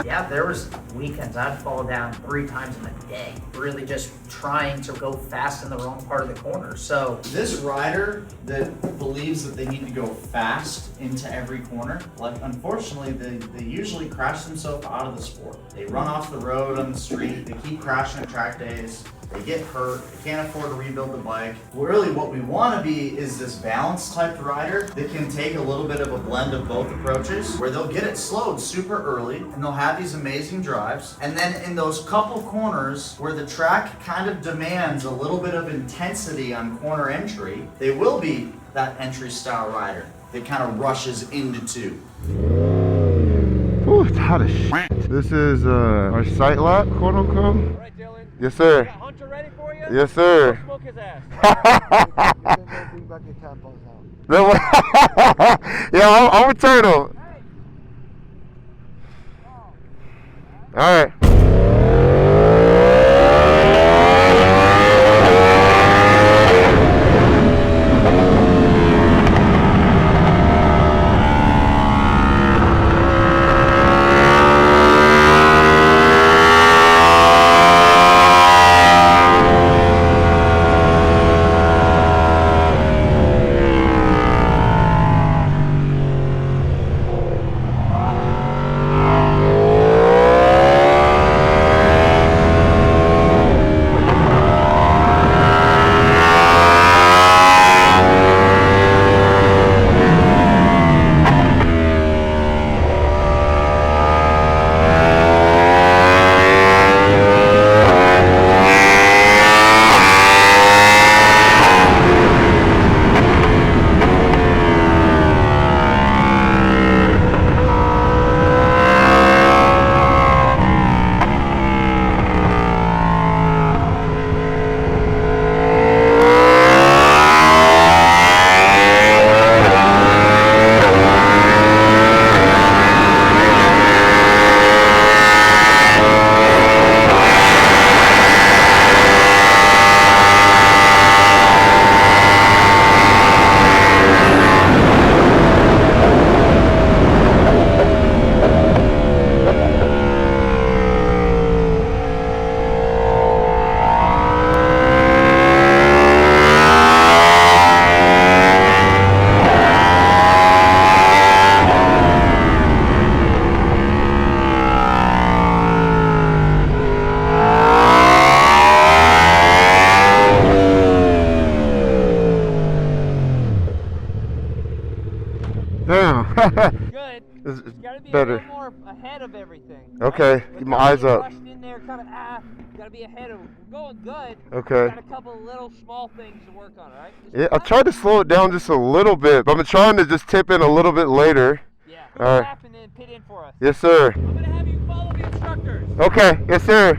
Yeah, there was weekends I'd fall down 3 times in a day, really just trying to go fast in the wrong part of the corner. So This rider that believes that they need to go fast into every corner, like unfortunately they usually crash themselves out of the sport. They run off the road on the street, they keep crashing at track days, they get hurt, they can't afford to rebuild the bike. Really what we want to be is this balanced type rider that can take a little bit of a blend of both approaches, where they'll get it slowed super early and they'll have these amazing drives. And then in those couple corners where the track kind of demands a little bit of intensity on corner entry, they will be that entry style rider that kind of rushes into 2. Ooh, it's hot as shit. This is our sight lap, quote unquote. All right, Dylan. Yes, sir. Got Hunter ready for you? Yes, sir. Go smoke his ass. Bring back your tampons now. Yeah, I'm a turtle. All right. Damn. Good. It's You gotta be better. a little more ahead of everything. Okay, keep my eyes up. Rushed in there, kind of gotta be ahead of. We're going good. Okay. Got a couple of little small things to work on, all right? Just Yeah, I tried to slow it down just a little bit, but I'm trying to just tip in a little bit later. Yeah. All right. Lap and then pit in for us. Yes, sir. I'm gonna have you follow the instructors. Okay, yes, sir.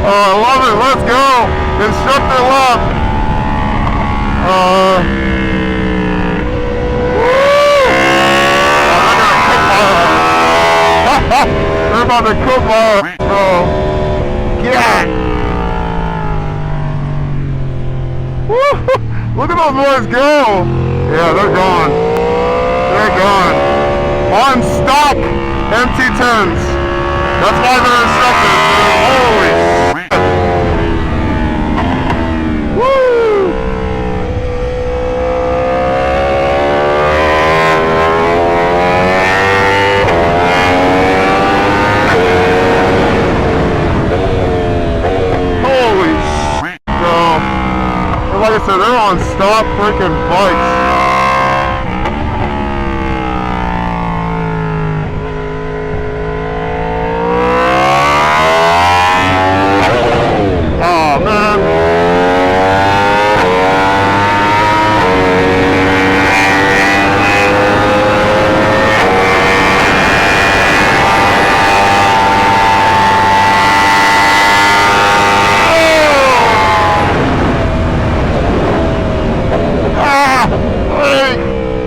Oh, I love it. Let's go. Instructor lap. They're about to cook my bro. Yeah. Woo. Look at those boys go. Yeah, they're gone. They're gone. On stock MT10s. That's why they're instructors. Holy shit. Woo! Holy shit, bro. And like I said, they're on stock freaking bikes. Oh man.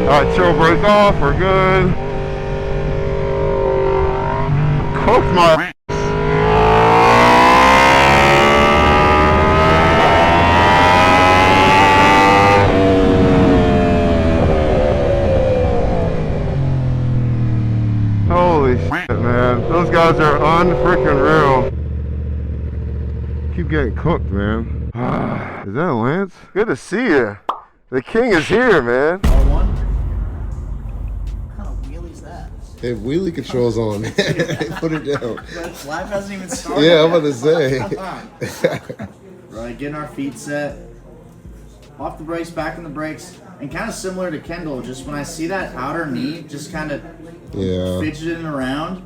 Alright, chill brake off, we're good. Cooked my holy shit, man. Those guys are unfreaking real. Keep getting cooked, man. Is that Lance? Good to see you. The king is here, man. R1? What kind of wheelie's that? Hey, wheelie controls on, man. Put it down. Life hasn't even started. Yeah, I'm about to say. Right, getting our feet set. Off the brakes, back on the brakes. And kind of similar to Kendall, just when I see that outer knee just kind of fidgeting around,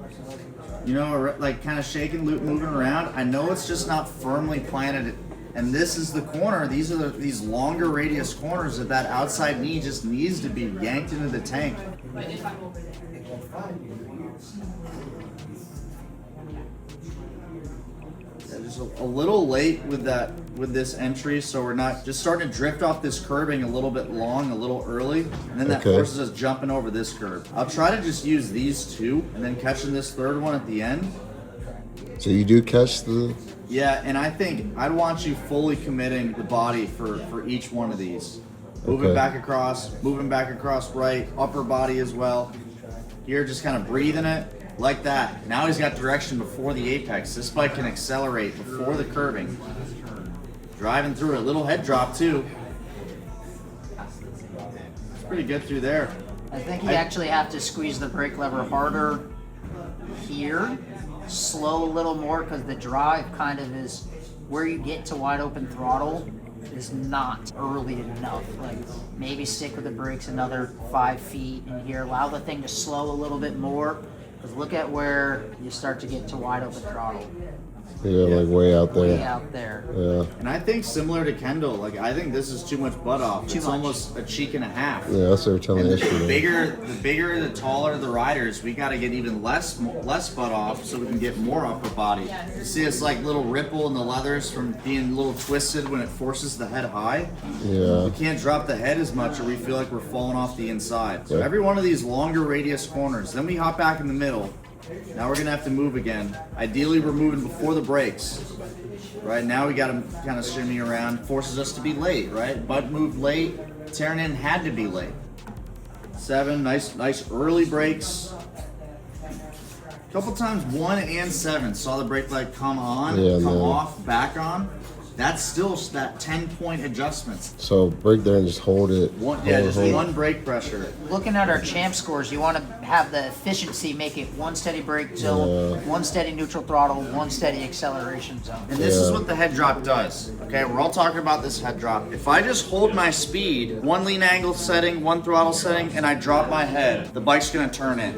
you know, or like kind of shaking, moving around, I know it's just not firmly planted. And this is the corner. These are these longer radius corners that outside knee just needs to be yanked into the tank. Yeah, just a little late with this entry, so we're not just starting to drift off this curbing a little bit long, a little early, and then that forces us jumping over this curb. I'll try to just use these two, and then catching this third one at the end. So you do catch the... Yeah, and I think I'd want you fully committing the body for each one of these. Moving back across right, upper body as well. Here, just kind of breathing it like that. Now he's got direction before the apex. This bike can accelerate before the curving. Driving through it, little head drop too. It's pretty good through there. I think you actually have to squeeze the brake lever harder here. Slow a little more because the drive kind of is where you get to wide open throttle is not early enough. Like maybe stick with the brakes another 5 feet in here. Allow the thing to slow a little bit more because look at where you start to get to wide open throttle. Yeah, like way out there. Way out there. Yeah. And I think similar to Kendall, like I think this is too much butt off. It's almost a cheek and a half. Yeah, that's what we're telling you. The bigger, the taller the riders, we got to get even less butt off so we can get more upper body. You see this like little ripple in the leathers from being a little twisted when it forces the head high. Yeah. We can't drop the head as much or we feel like we're falling off the inside. So every one of these longer radius corners, then we hop back in the middle. Now we're gonna have to move again. Ideally, we're moving before the brakes. Right now, we got to kind of shimmy around. Forces us to be late, right? Butt moved late. Tearing in had to be late. 7, nice early brakes. A couple times 1 and 7 saw the brake light come on, come off, back on. That's still that 10-point adjustments. So brake there and just hold it. One brake pressure. Looking at our champ scores, you want to have the efficiency make it one steady brake zone, one steady neutral throttle, one steady acceleration zone. And this is what the head drop does. Okay, we're all talking about this head drop. If I just hold my speed, one lean angle setting, one throttle setting, and I drop my head, the bike's gonna turn in.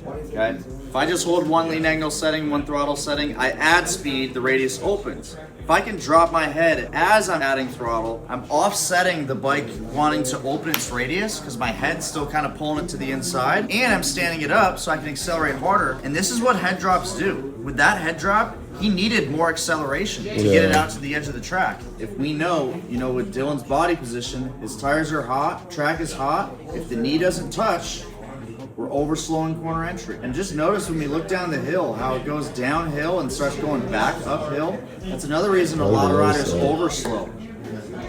Okay? If I just hold one lean angle setting, one throttle setting, I add speed, the radius opens. If I can drop my head as I'm adding throttle, I'm offsetting the bike wanting to open its radius because my head's still kind of pulling it to the inside, and I'm standing it up so I can accelerate harder. And this is what head drops do. With that head drop, he needed more acceleration to get it out to the edge of the track. If we know, with Dylan's body position, his tires are hot, track is hot. If the knee doesn't touch, we're over slowing corner entry. And just notice when we look down the hill, how it goes downhill and starts going back uphill. That's another reason a lot of riders over slow.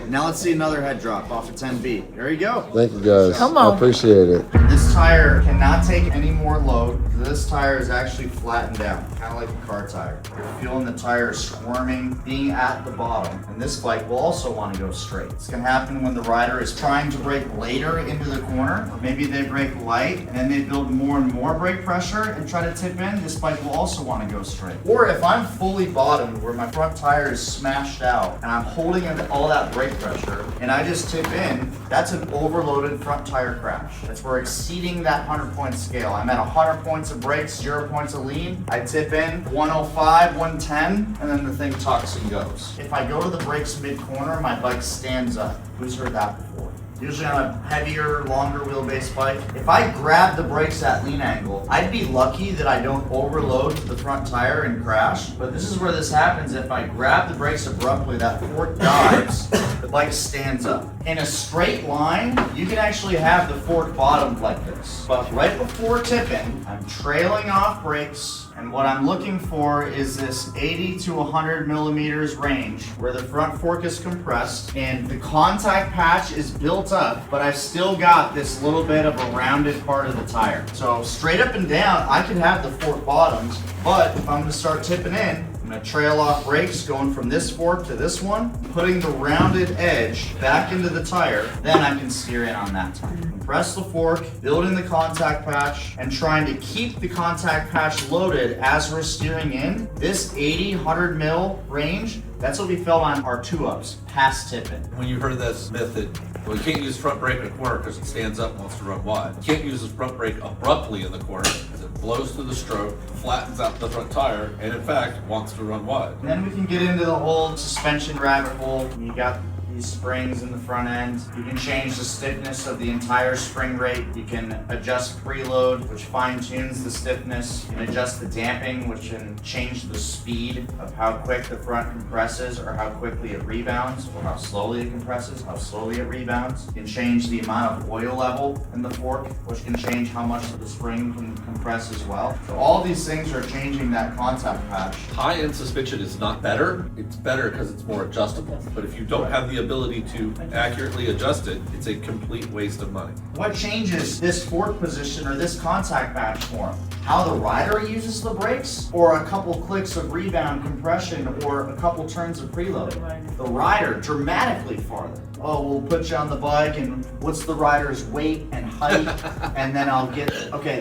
Now let's see another head drop off of 10B. There you go. Thank you guys. Come on. I appreciate it. This tire cannot take any more load. This tire is actually flattened out, kind of like a car tire. You're feeling the tire squirming, being at the bottom. And this bike will also want to go straight. It's going to happen when the rider is trying to brake later into the corner, or maybe they brake light and then they build more and more brake pressure and try to tip in. This bike will also want to go straight. Or if I'm fully bottomed, where my front tire is smashed out and I'm holding all that brake pressure and I just tip in, that's an overloaded front tire crash. That's where exceeding that 100-point scale. I'm at 100 points of brakes, 0 points of lean. I tip in 105, 110, and then the thing tucks and goes. If I go to the brakes mid-corner, my bike stands up. Who's heard that before? Usually on a heavier, longer wheelbase bike. If I grab the brakes at lean angle, I'd be lucky that I don't overload the front tire and crash. But this is where this happens. If I grab the brakes abruptly, that fork dives, the bike stands up. In a straight line, you can actually have the fork bottomed like this. But right before tipping, I'm trailing off brakes, and what I'm looking for is this 80 to 100 millimeters range where the front fork is compressed and the contact patch is built up, but I've still got this little bit of a rounded part of the tire. So straight up and down, I could have the fork bottoms, but if I'm gonna start tipping in, I'm gonna trail off brakes going from this fork to this one, putting the rounded edge back into the tire, then I can steer in on that tire. Compress the fork, building the contact patch, and trying to keep the contact patch loaded as we're steering in. This 80, 100 mil range, that's what we felt on our 2-ups, past tipping. When you heard this myth that, well, you can't use front brake in a corner because it stands up and wants to run wide. You can't use the front brake abruptly in the corner because it blows through the stroke, flattens out the front tire, and in fact, wants to run wide. And then we can get into the whole suspension rabbit hole. You got these springs in the front end. You can change the stiffness of the entire spring rate. You can adjust preload, which fine-tunes the stiffness. You can adjust the damping, which can change the speed of how quick the front compresses or how quickly it rebounds, or how slowly it compresses, how slowly it rebounds. You can change the amount of oil level in the fork, which can change how much of the spring can compress as well. So all these things are changing that contact patch. High-end suspension is not better. It's better because it's more adjustable. But if you don't have the ability to accurately adjust it, it's a complete waste of money. What changes this fork position or this contact patch form? How the rider uses the brakes, or a couple clicks of rebound compression, or a couple turns of preload? The rider dramatically farther. Oh, we'll put you on the bike, and what's the rider's weight and height, and then I'll get, okay,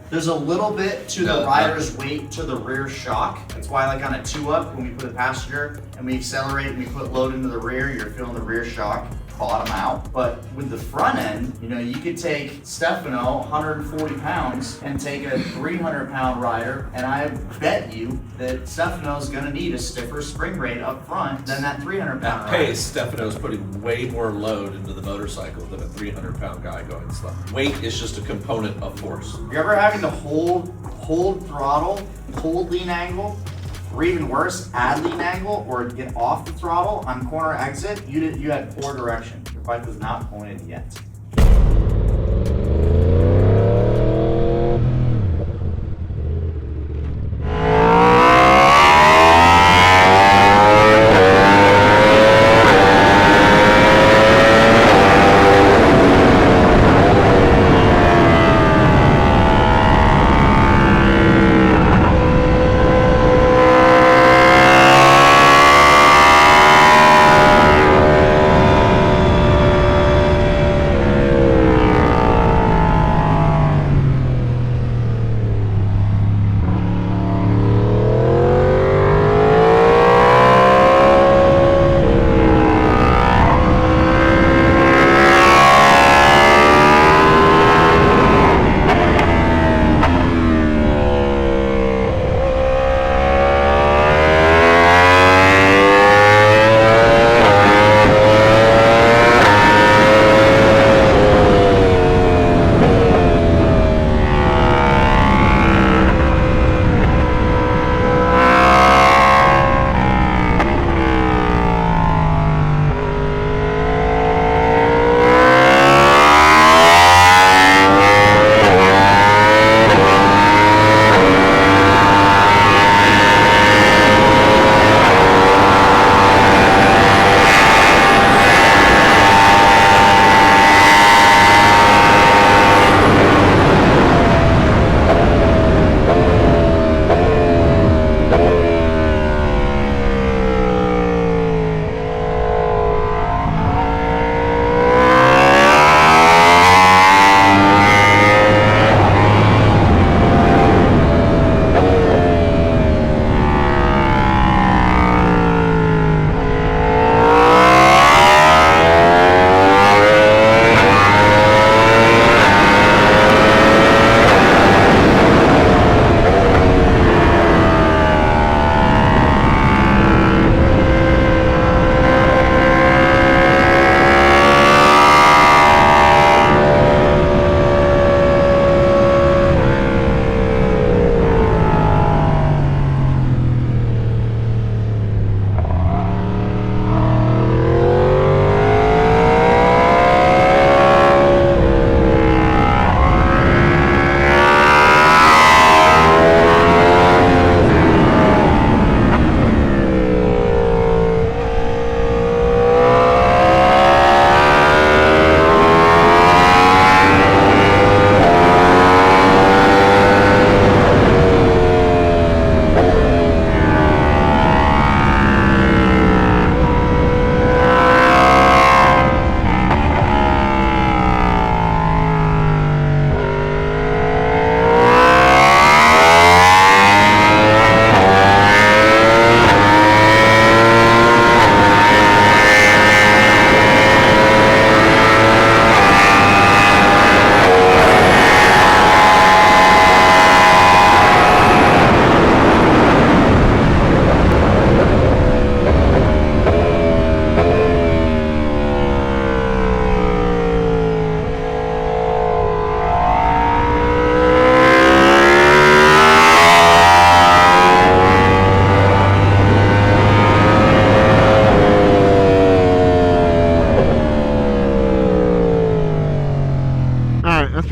there's a little bit to the rider's weight to the rear shock. That's why, like on a 2-up, when we put a passenger and we accelerate and we put load into the rear, you're feeling the rear shock bottom out. But with the front end, you could take Stefano, 140 pounds, and take a 300-pound rider, and I bet you that Stefano's gonna need a stiffer spring rate up front than that 300-pound rider. Pace, Stefano's putting way more load into the motorcycle than a 300-pound guy going slow. Weight is just a component of force. You're ever having to hold throttle, hold lean angle, or even worse, add lean angle or get off the throttle on corner exit? You had poor direction. Your bike was not pointed yet.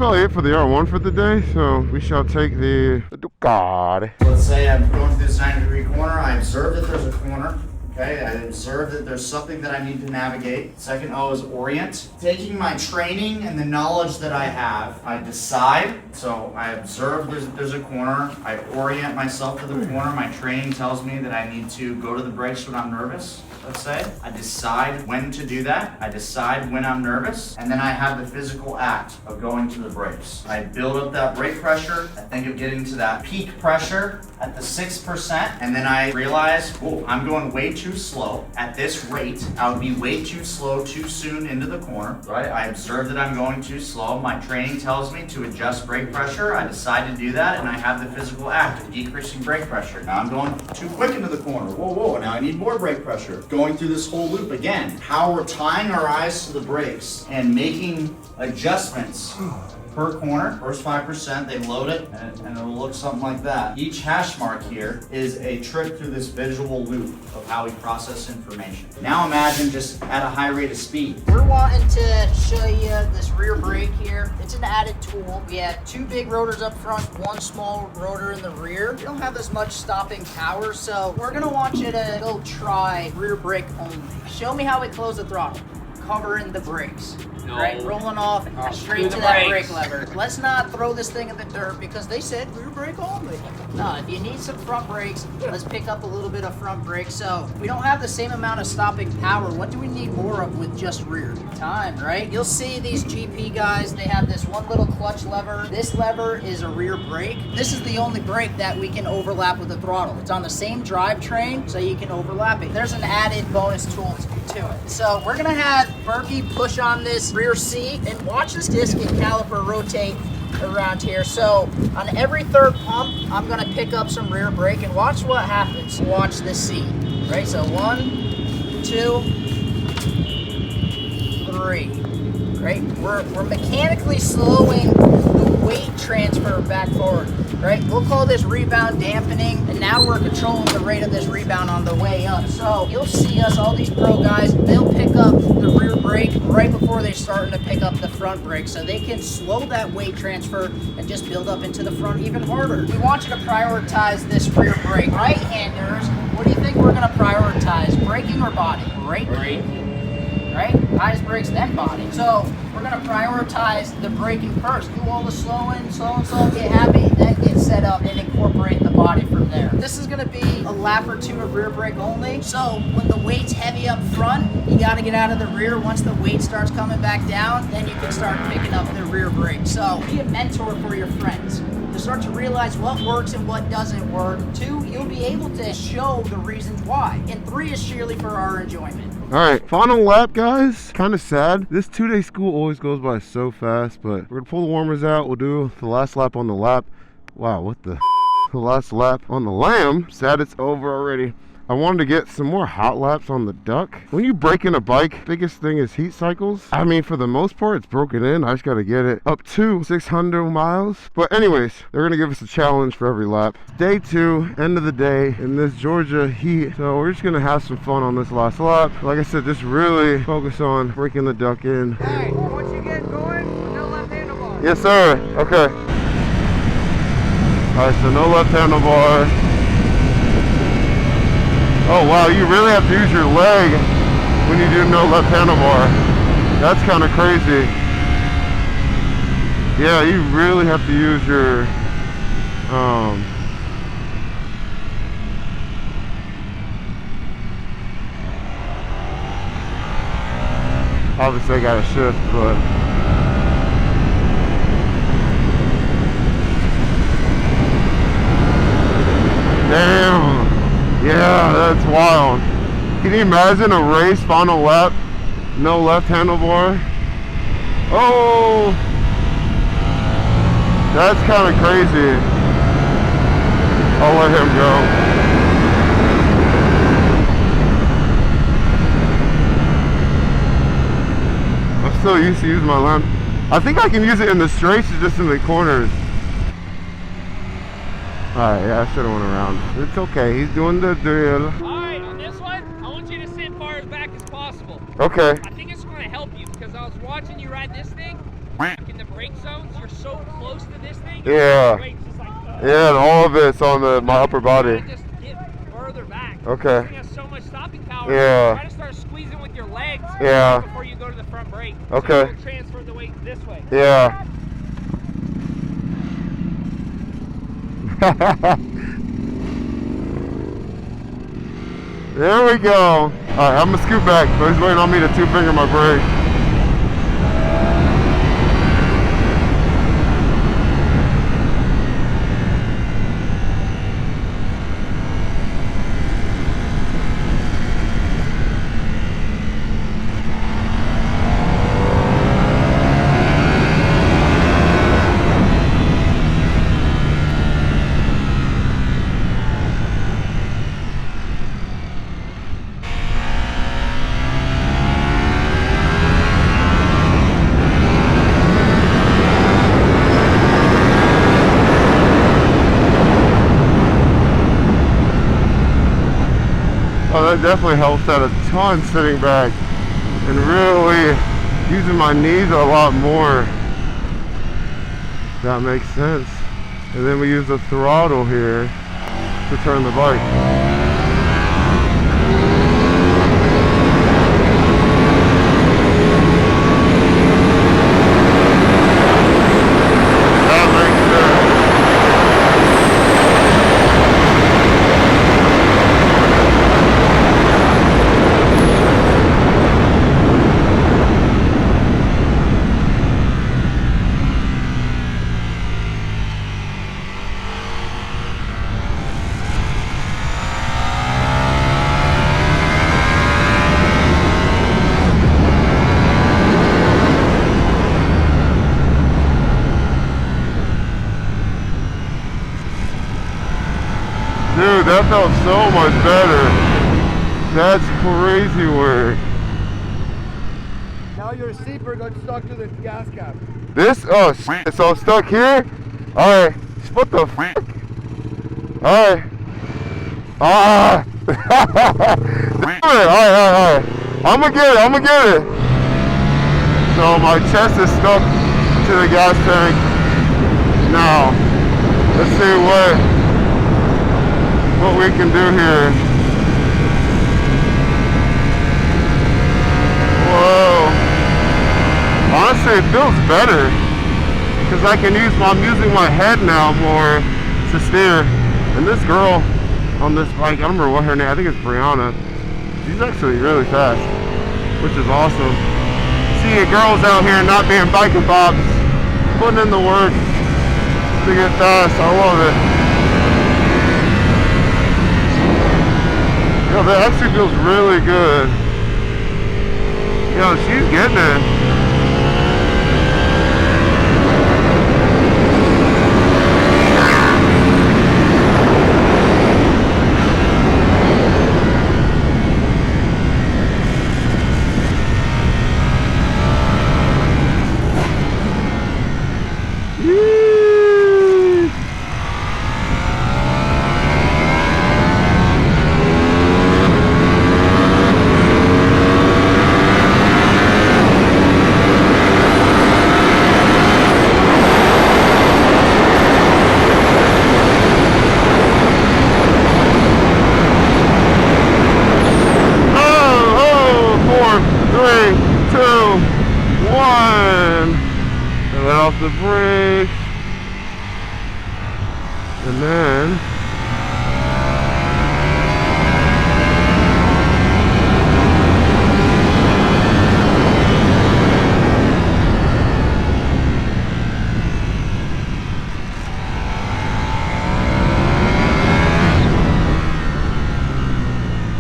probably it for the R1 for the day. So we shall take the Ducati. Let's say I'm going through this 90-degree corner. I observe that there's a corner. Okay, I observe that there's something that I need to navigate. Second O is orient. Taking my training and the knowledge that I have, I decide. So I observe there's a corner. I orient myself to the corner. My training tells me that I need to go to the brakes when I'm nervous. Let's say I decide when to do that. I decide when I'm nervous, and then I have the physical act of going to the brakes. I build up that brake pressure. I think of getting to that peak pressure at the 6%, and then I realize, oh, I'm going way too slow. At this rate, I would be way too slow too soon into the corner, right? I observe that I'm going too slow. My training tells me to adjust brake pressure. I decide to do that, and I have the physical act of decreasing brake pressure. Now I'm going too quick into the corner. Whoa, whoa, now I need more brake pressure. Going through this whole loop again. How we're tying our eyes to the brakes and making adjustments per corner. First 5%, they load it, and it'll look something like that. Each hash mark here is a trip through this visual loop of how we process information. Now imagine just at a high rate of speed. We're wanting to show you this rear brake here. It's an added tool. We have 2 big rotors up front, 1 small rotor in the rear. We don't have as much stopping power, so we're gonna want you to go try rear brake only. Show me how we close the throttle. Covering the brakes. No. Right, rolling off straight to that brake lever. Let's not throw this thing in the dirt because they said rear brake only. No, if you need some front brakes, let's pick up a little bit of front brakes. So we don't have the same amount of stopping power. What do we need more of with just rear? Time, right? You'll see these GP guys, they have this one little clutch lever. This lever is a rear brake. This is the only brake that we can overlap with the throttle. It's on the same drivetrain, so you can overlap it. There's an added bonus tool to it. So we're gonna have Berkey push on this rear seat and watch this disc and caliper rotate around here. So on every third pump, I'm gonna pick up some rear brake and watch what happens. Watch this seat, right? So 1, 2, 3, right? We're mechanically slowing the weight transfer back forward, right? We'll call this rebound dampening, and now we're controlling the rate of this rebound on the way up. So you'll see us, all these pro guys, they'll pick up the rear brake right before they're starting to pick up the front brake, so they can slow that weight transfer and just build up into the front even harder. We want you to prioritize this rear brake. Right-handers, what do you think we're gonna prioritize, braking or body? Brake. Right? Highest brakes, then body. So we're gonna prioritize the braking first. Do all the slowing, slow, get happy, then get set up and incorporate the body from there. This is gonna be a lap or 2 of rear brake only. So when the weight's heavy up front, you gotta get out of the rear. Once the weight starts coming back down, then you can start picking up the rear brake. So be a mentor for your friends. To start to realize what works and what doesn't work. 2, you'll be able to show the reasons why. And 3 is sheerly for our enjoyment. All right, final lap, guys. Kind of sad. This 2-day school always goes by so fast, but we're gonna pull the warmers out. We'll do the last lap on the lap. Wow, what the last lap on the Lamb. Sad it's over already. I wanted to get some more hot laps on the Duck. When you break in a bike, biggest thing is heat cycles. I mean, for the most part, it's broken in. I just got to get it up to 600 miles. But anyways, they're going to give us a challenge for every lap. Day 2, end of the day in this Georgia heat. So we're just going to have some fun on this last lap. Like I said, just really focus on breaking the Duck in. All right, once you get going, no left handlebar. Yes, sir. Okay. All right, so no left handlebar. Oh wow, you really have to use your leg when you do no left handlebar. That's kind of crazy. Yeah, you really have to use your obviously I got to shift, but damn. Yeah, that's wild. Can you imagine a race final lap, no left handlebar? Oh, that's kind of crazy. I'll let him go. I'm still used to using my lamp. I think I can use it in the straights, just in the corners. Alright, yeah, I should have went around. It's okay, he's doing the drill. Alright, on this one, I want you to sit far as back as possible. Okay. I think it's going to help you because I was watching you ride this thing. You can in the brake zones, you're so close to this thing. Yeah. Your weight's just like, Yeah, and all of it's on my upper body. just get further back. Okay. This thing has so much stopping power. Yeah. Try to start squeezing with your legs Yeah. before you go to the front brake. Okay. So you'll transfer the weight this way. Yeah. There we go. All right, I'm gonna scoot back. So he's waiting on me to two-finger my brake. Oh, that definitely helps out a ton sitting back and really using my knees a lot more. That makes sense. And then we use the throttle here to turn the bike. Dude, that felt so much better. That's crazy work. Now your seeper got stuck to the gas cap. This, oh shit, so I'm stuck here? Alright, what the fuck? Alright. Ah! Alright. I'ma get it. So my chest is stuck to the gas tank. Now, let's see what we can do here. Whoa. Honestly, it feels better because I'm using my head now more to steer. And this girl on this bike, I don't remember what her name, I think it's Brianna. She's actually really fast, which is awesome. See girls out here not being bike and bobs, putting in the work to get fast. I love it. Yo, that actually feels really good. Yo, she's getting it. The brakes, and then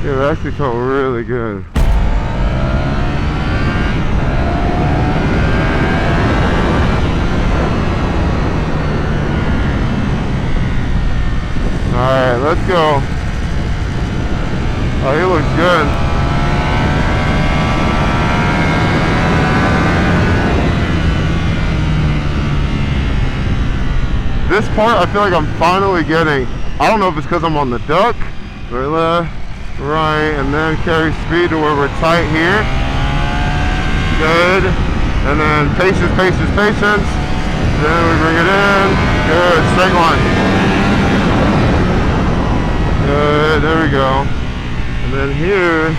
yeah, it actually felt really good. Alright, let's go. Oh, he looks good. This part I feel like I'm finally getting. I don't know if it's because I'm on the duck. Right, left, right, and then carry speed to where we're tight here. Good. And then patience, patience, patience. Then we bring it in. Good, straight line. Good, there we go. And then here.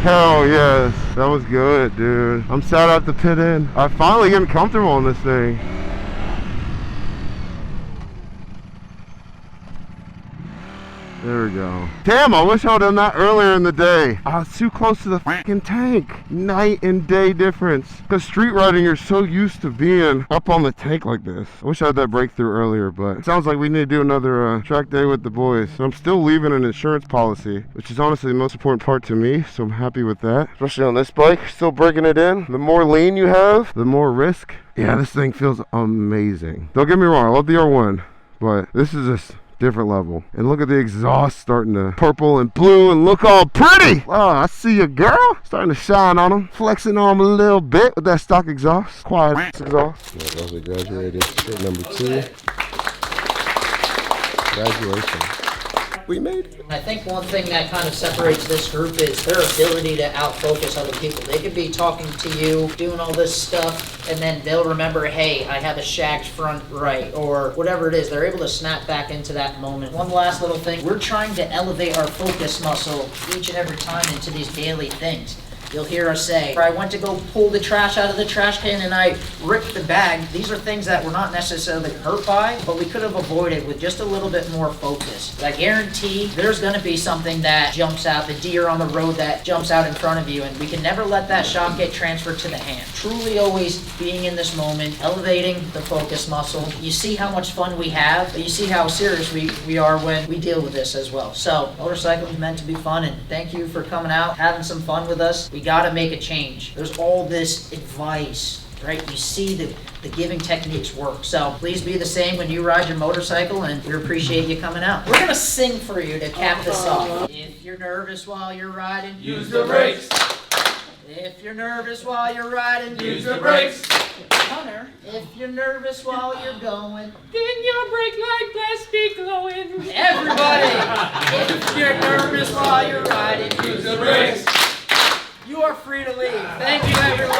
Hell yes, that was good, dude. I'm sad I have to pit in. I'm finally getting comfortable on this thing. There we go. Damn, I wish I would have done that earlier in the day. I was too close to the fucking tank. Night and day difference. Because street riding, you're so used to being up on the tank like this. I wish I had that breakthrough earlier, but it sounds like we need to do another track day with the boys. So I'm still leaving an insurance policy, which is honestly the most important part to me. So I'm happy with that. Especially on this bike, still breaking it in. The more lean you have, the more risk. Yeah, this thing feels amazing. Don't get me wrong, I love the R1, but this is just different level. And look at the exhaust starting to purple and blue and look all pretty. Oh, I see you, girl. Starting to shine on them. Flexing on them a little bit with that stock exhaust. Quiet exhaust. Yeah, those are graduated. Hit number 2. Graduation. We made it. I think one thing that kind of separates this group is their ability to outfocus other people. They could be talking to you, doing all this stuff, and then they'll remember, hey, I have a shagged front right, or whatever it is. They're able to snap back into that moment. One last little thing, we're trying to elevate our focus muscle each and every time into these daily things. You'll hear us say, I went to go pull the trash out of the trash can and I ripped the bag. These are things that we're not necessarily hurt by, but we could have avoided with just a little bit more focus. I guarantee there's gonna be something that jumps out, the deer on the road that jumps out in front of you, and we can never let that shot get transferred to the hand. Truly always being in this moment, elevating the focus muscle. You see how much fun we have, but you see how serious we are when we deal with this as well. So, motorcycling is meant to be fun, and thank you for coming out, having some fun with us. We got to make a change. There's all this advice, right? You see the giving techniques work. So please be the same when you ride your motorcycle, and we appreciate you coming out. We're gonna sing for you to cap this off. If you're nervous while you're riding, use the brakes. If you're nervous while you're riding, use the brakes. Hunter, if you're nervous while you're going, then your brake light best be glowing. Everybody, if you're nervous while you're riding, use the brakes. You are free to leave. Thank you, everyone.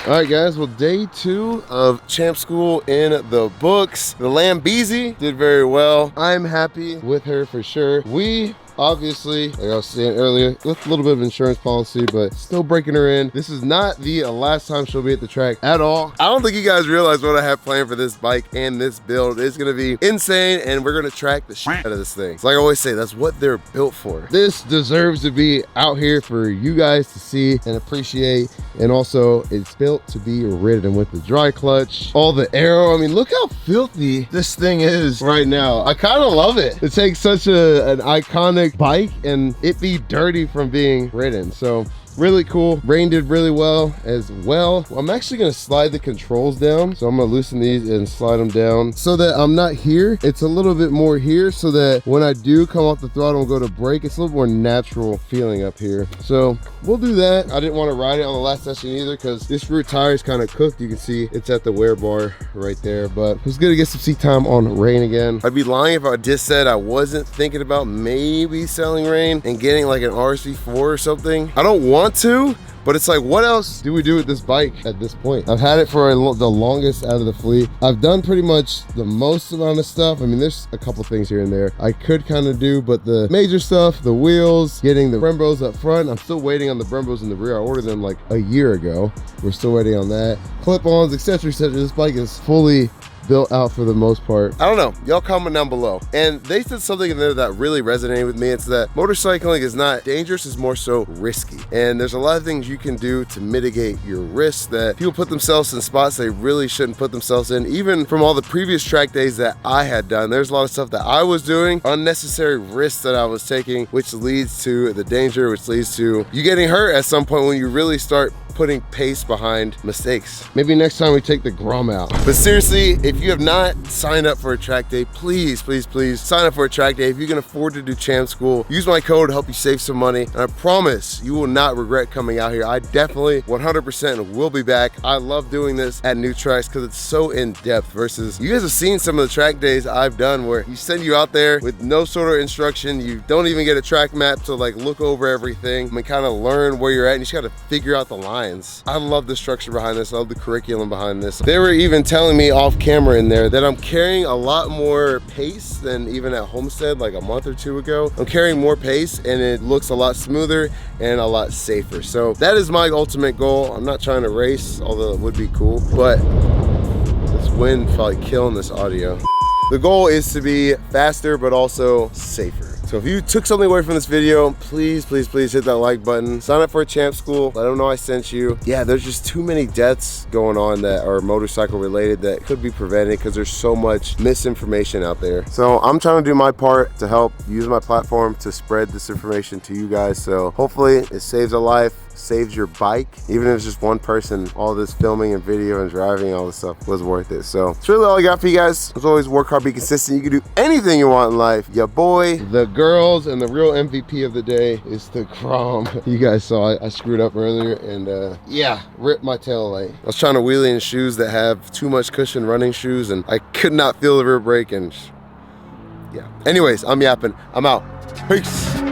All right, guys. Well, day 2 of Champ School in the books. The Lamborghini did very well. I'm happy with her for sure. We obviously, like I was saying earlier, with a little bit of insurance policy, but still breaking her in. This is not the last time she'll be at the track at all. I don't think you guys realize what I have planned for this bike and this build. It's gonna be insane, and we're gonna track the shit out of this thing. So like I always say, that's what they're built for. This deserves to be out here for you guys to see and appreciate. And also, it's built to be ridden with the dry clutch, all the aero. I mean, look how filthy this thing is right now. I kind of love it. It takes such an iconic bike and it be dirty from being ridden. So really cool. Rain did really well as well. I'm actually gonna slide the controls down. So I'm gonna loosen these and slide them down so that I'm not here. It's a little bit more here so that when I do come off the throttle and go to brake, it's a little more natural feeling up here. So we'll do that. I didn't want to ride it on the last session either because this rear tire is kind of cooked. You can see it's at the wear bar right there, but it was good to get some seat time on Rain again. I'd be lying if I just said I wasn't thinking about maybe selling Rain and getting like an RC4 or something. I don't want to, But it's like, what else do we do with this bike at this point? I've had it for the longest out of the fleet. I've done pretty much the most amount of stuff. I mean, there's a couple things here and there I could kind of do, but the major stuff, the wheels, getting the Brembos up front, I'm still waiting on the Brembos in the rear. I ordered them like a year ago. We're still waiting on that. Clip-ons, etc., etc. This bike is fully built out for the most part. I don't know, y'all comment down below. And they said something in there that really resonated with me. It's that motorcycling is not dangerous, it's more so risky. And there's a lot of things you can do to mitigate your risks that people put themselves in spots they really shouldn't put themselves in. Even from all the previous track days that I had done, there's a lot of stuff that I was doing, unnecessary risks that I was taking, which leads to the danger, which leads to you getting hurt at some point when you really start putting pace behind mistakes. Maybe next time we take the Grom out. But seriously, if you have not signed up for a track day, please, please, please sign up for a track day. If you can afford to do Champ School, use my code to help you save some money. And I promise you will not regret coming out here. I definitely 100% will be back. I love doing this at new tracks because it's so in-depth versus you guys have seen some of the track days I've done where you send you out there with no sort of instruction. You don't even get a track map to like look over everything and kind of learn where you're at. And you just got to figure out the lines. I love the structure behind this. I love the curriculum behind this. They were even telling me off camera in there that I'm carrying a lot more pace than even at Homestead like a month or two ago. I'm carrying more pace and it looks a lot smoother and a lot safer. So that is my ultimate goal. I'm not trying to race, although it would be cool, but this wind probably killing this audio. The goal is to be faster, but also safer. So if you took something away from this video, please, please, please hit that like button. Sign up for a Champ School. Let them know I sent you. Yeah, there's just too many deaths going on that are motorcycle related that could be prevented because there's so much misinformation out there. So I'm trying to do my part to help use my platform to spread this information to you guys. So hopefully it saves a life, saves your bike. Even if it's just one person, all this filming and video and driving, all this stuff was worth it. So that's really all I got for you guys. As always, work hard, be consistent. You can do anything you want in life. Your boy, the girls, and the real MVP of the day is the Grom. You guys saw it. I screwed up earlier and yeah, ripped my tail light. I was trying to wheelie in shoes that have too much cushion, running shoes, and I could not feel the rear brake and yeah. Anyways, I'm yapping. I'm out. Peace.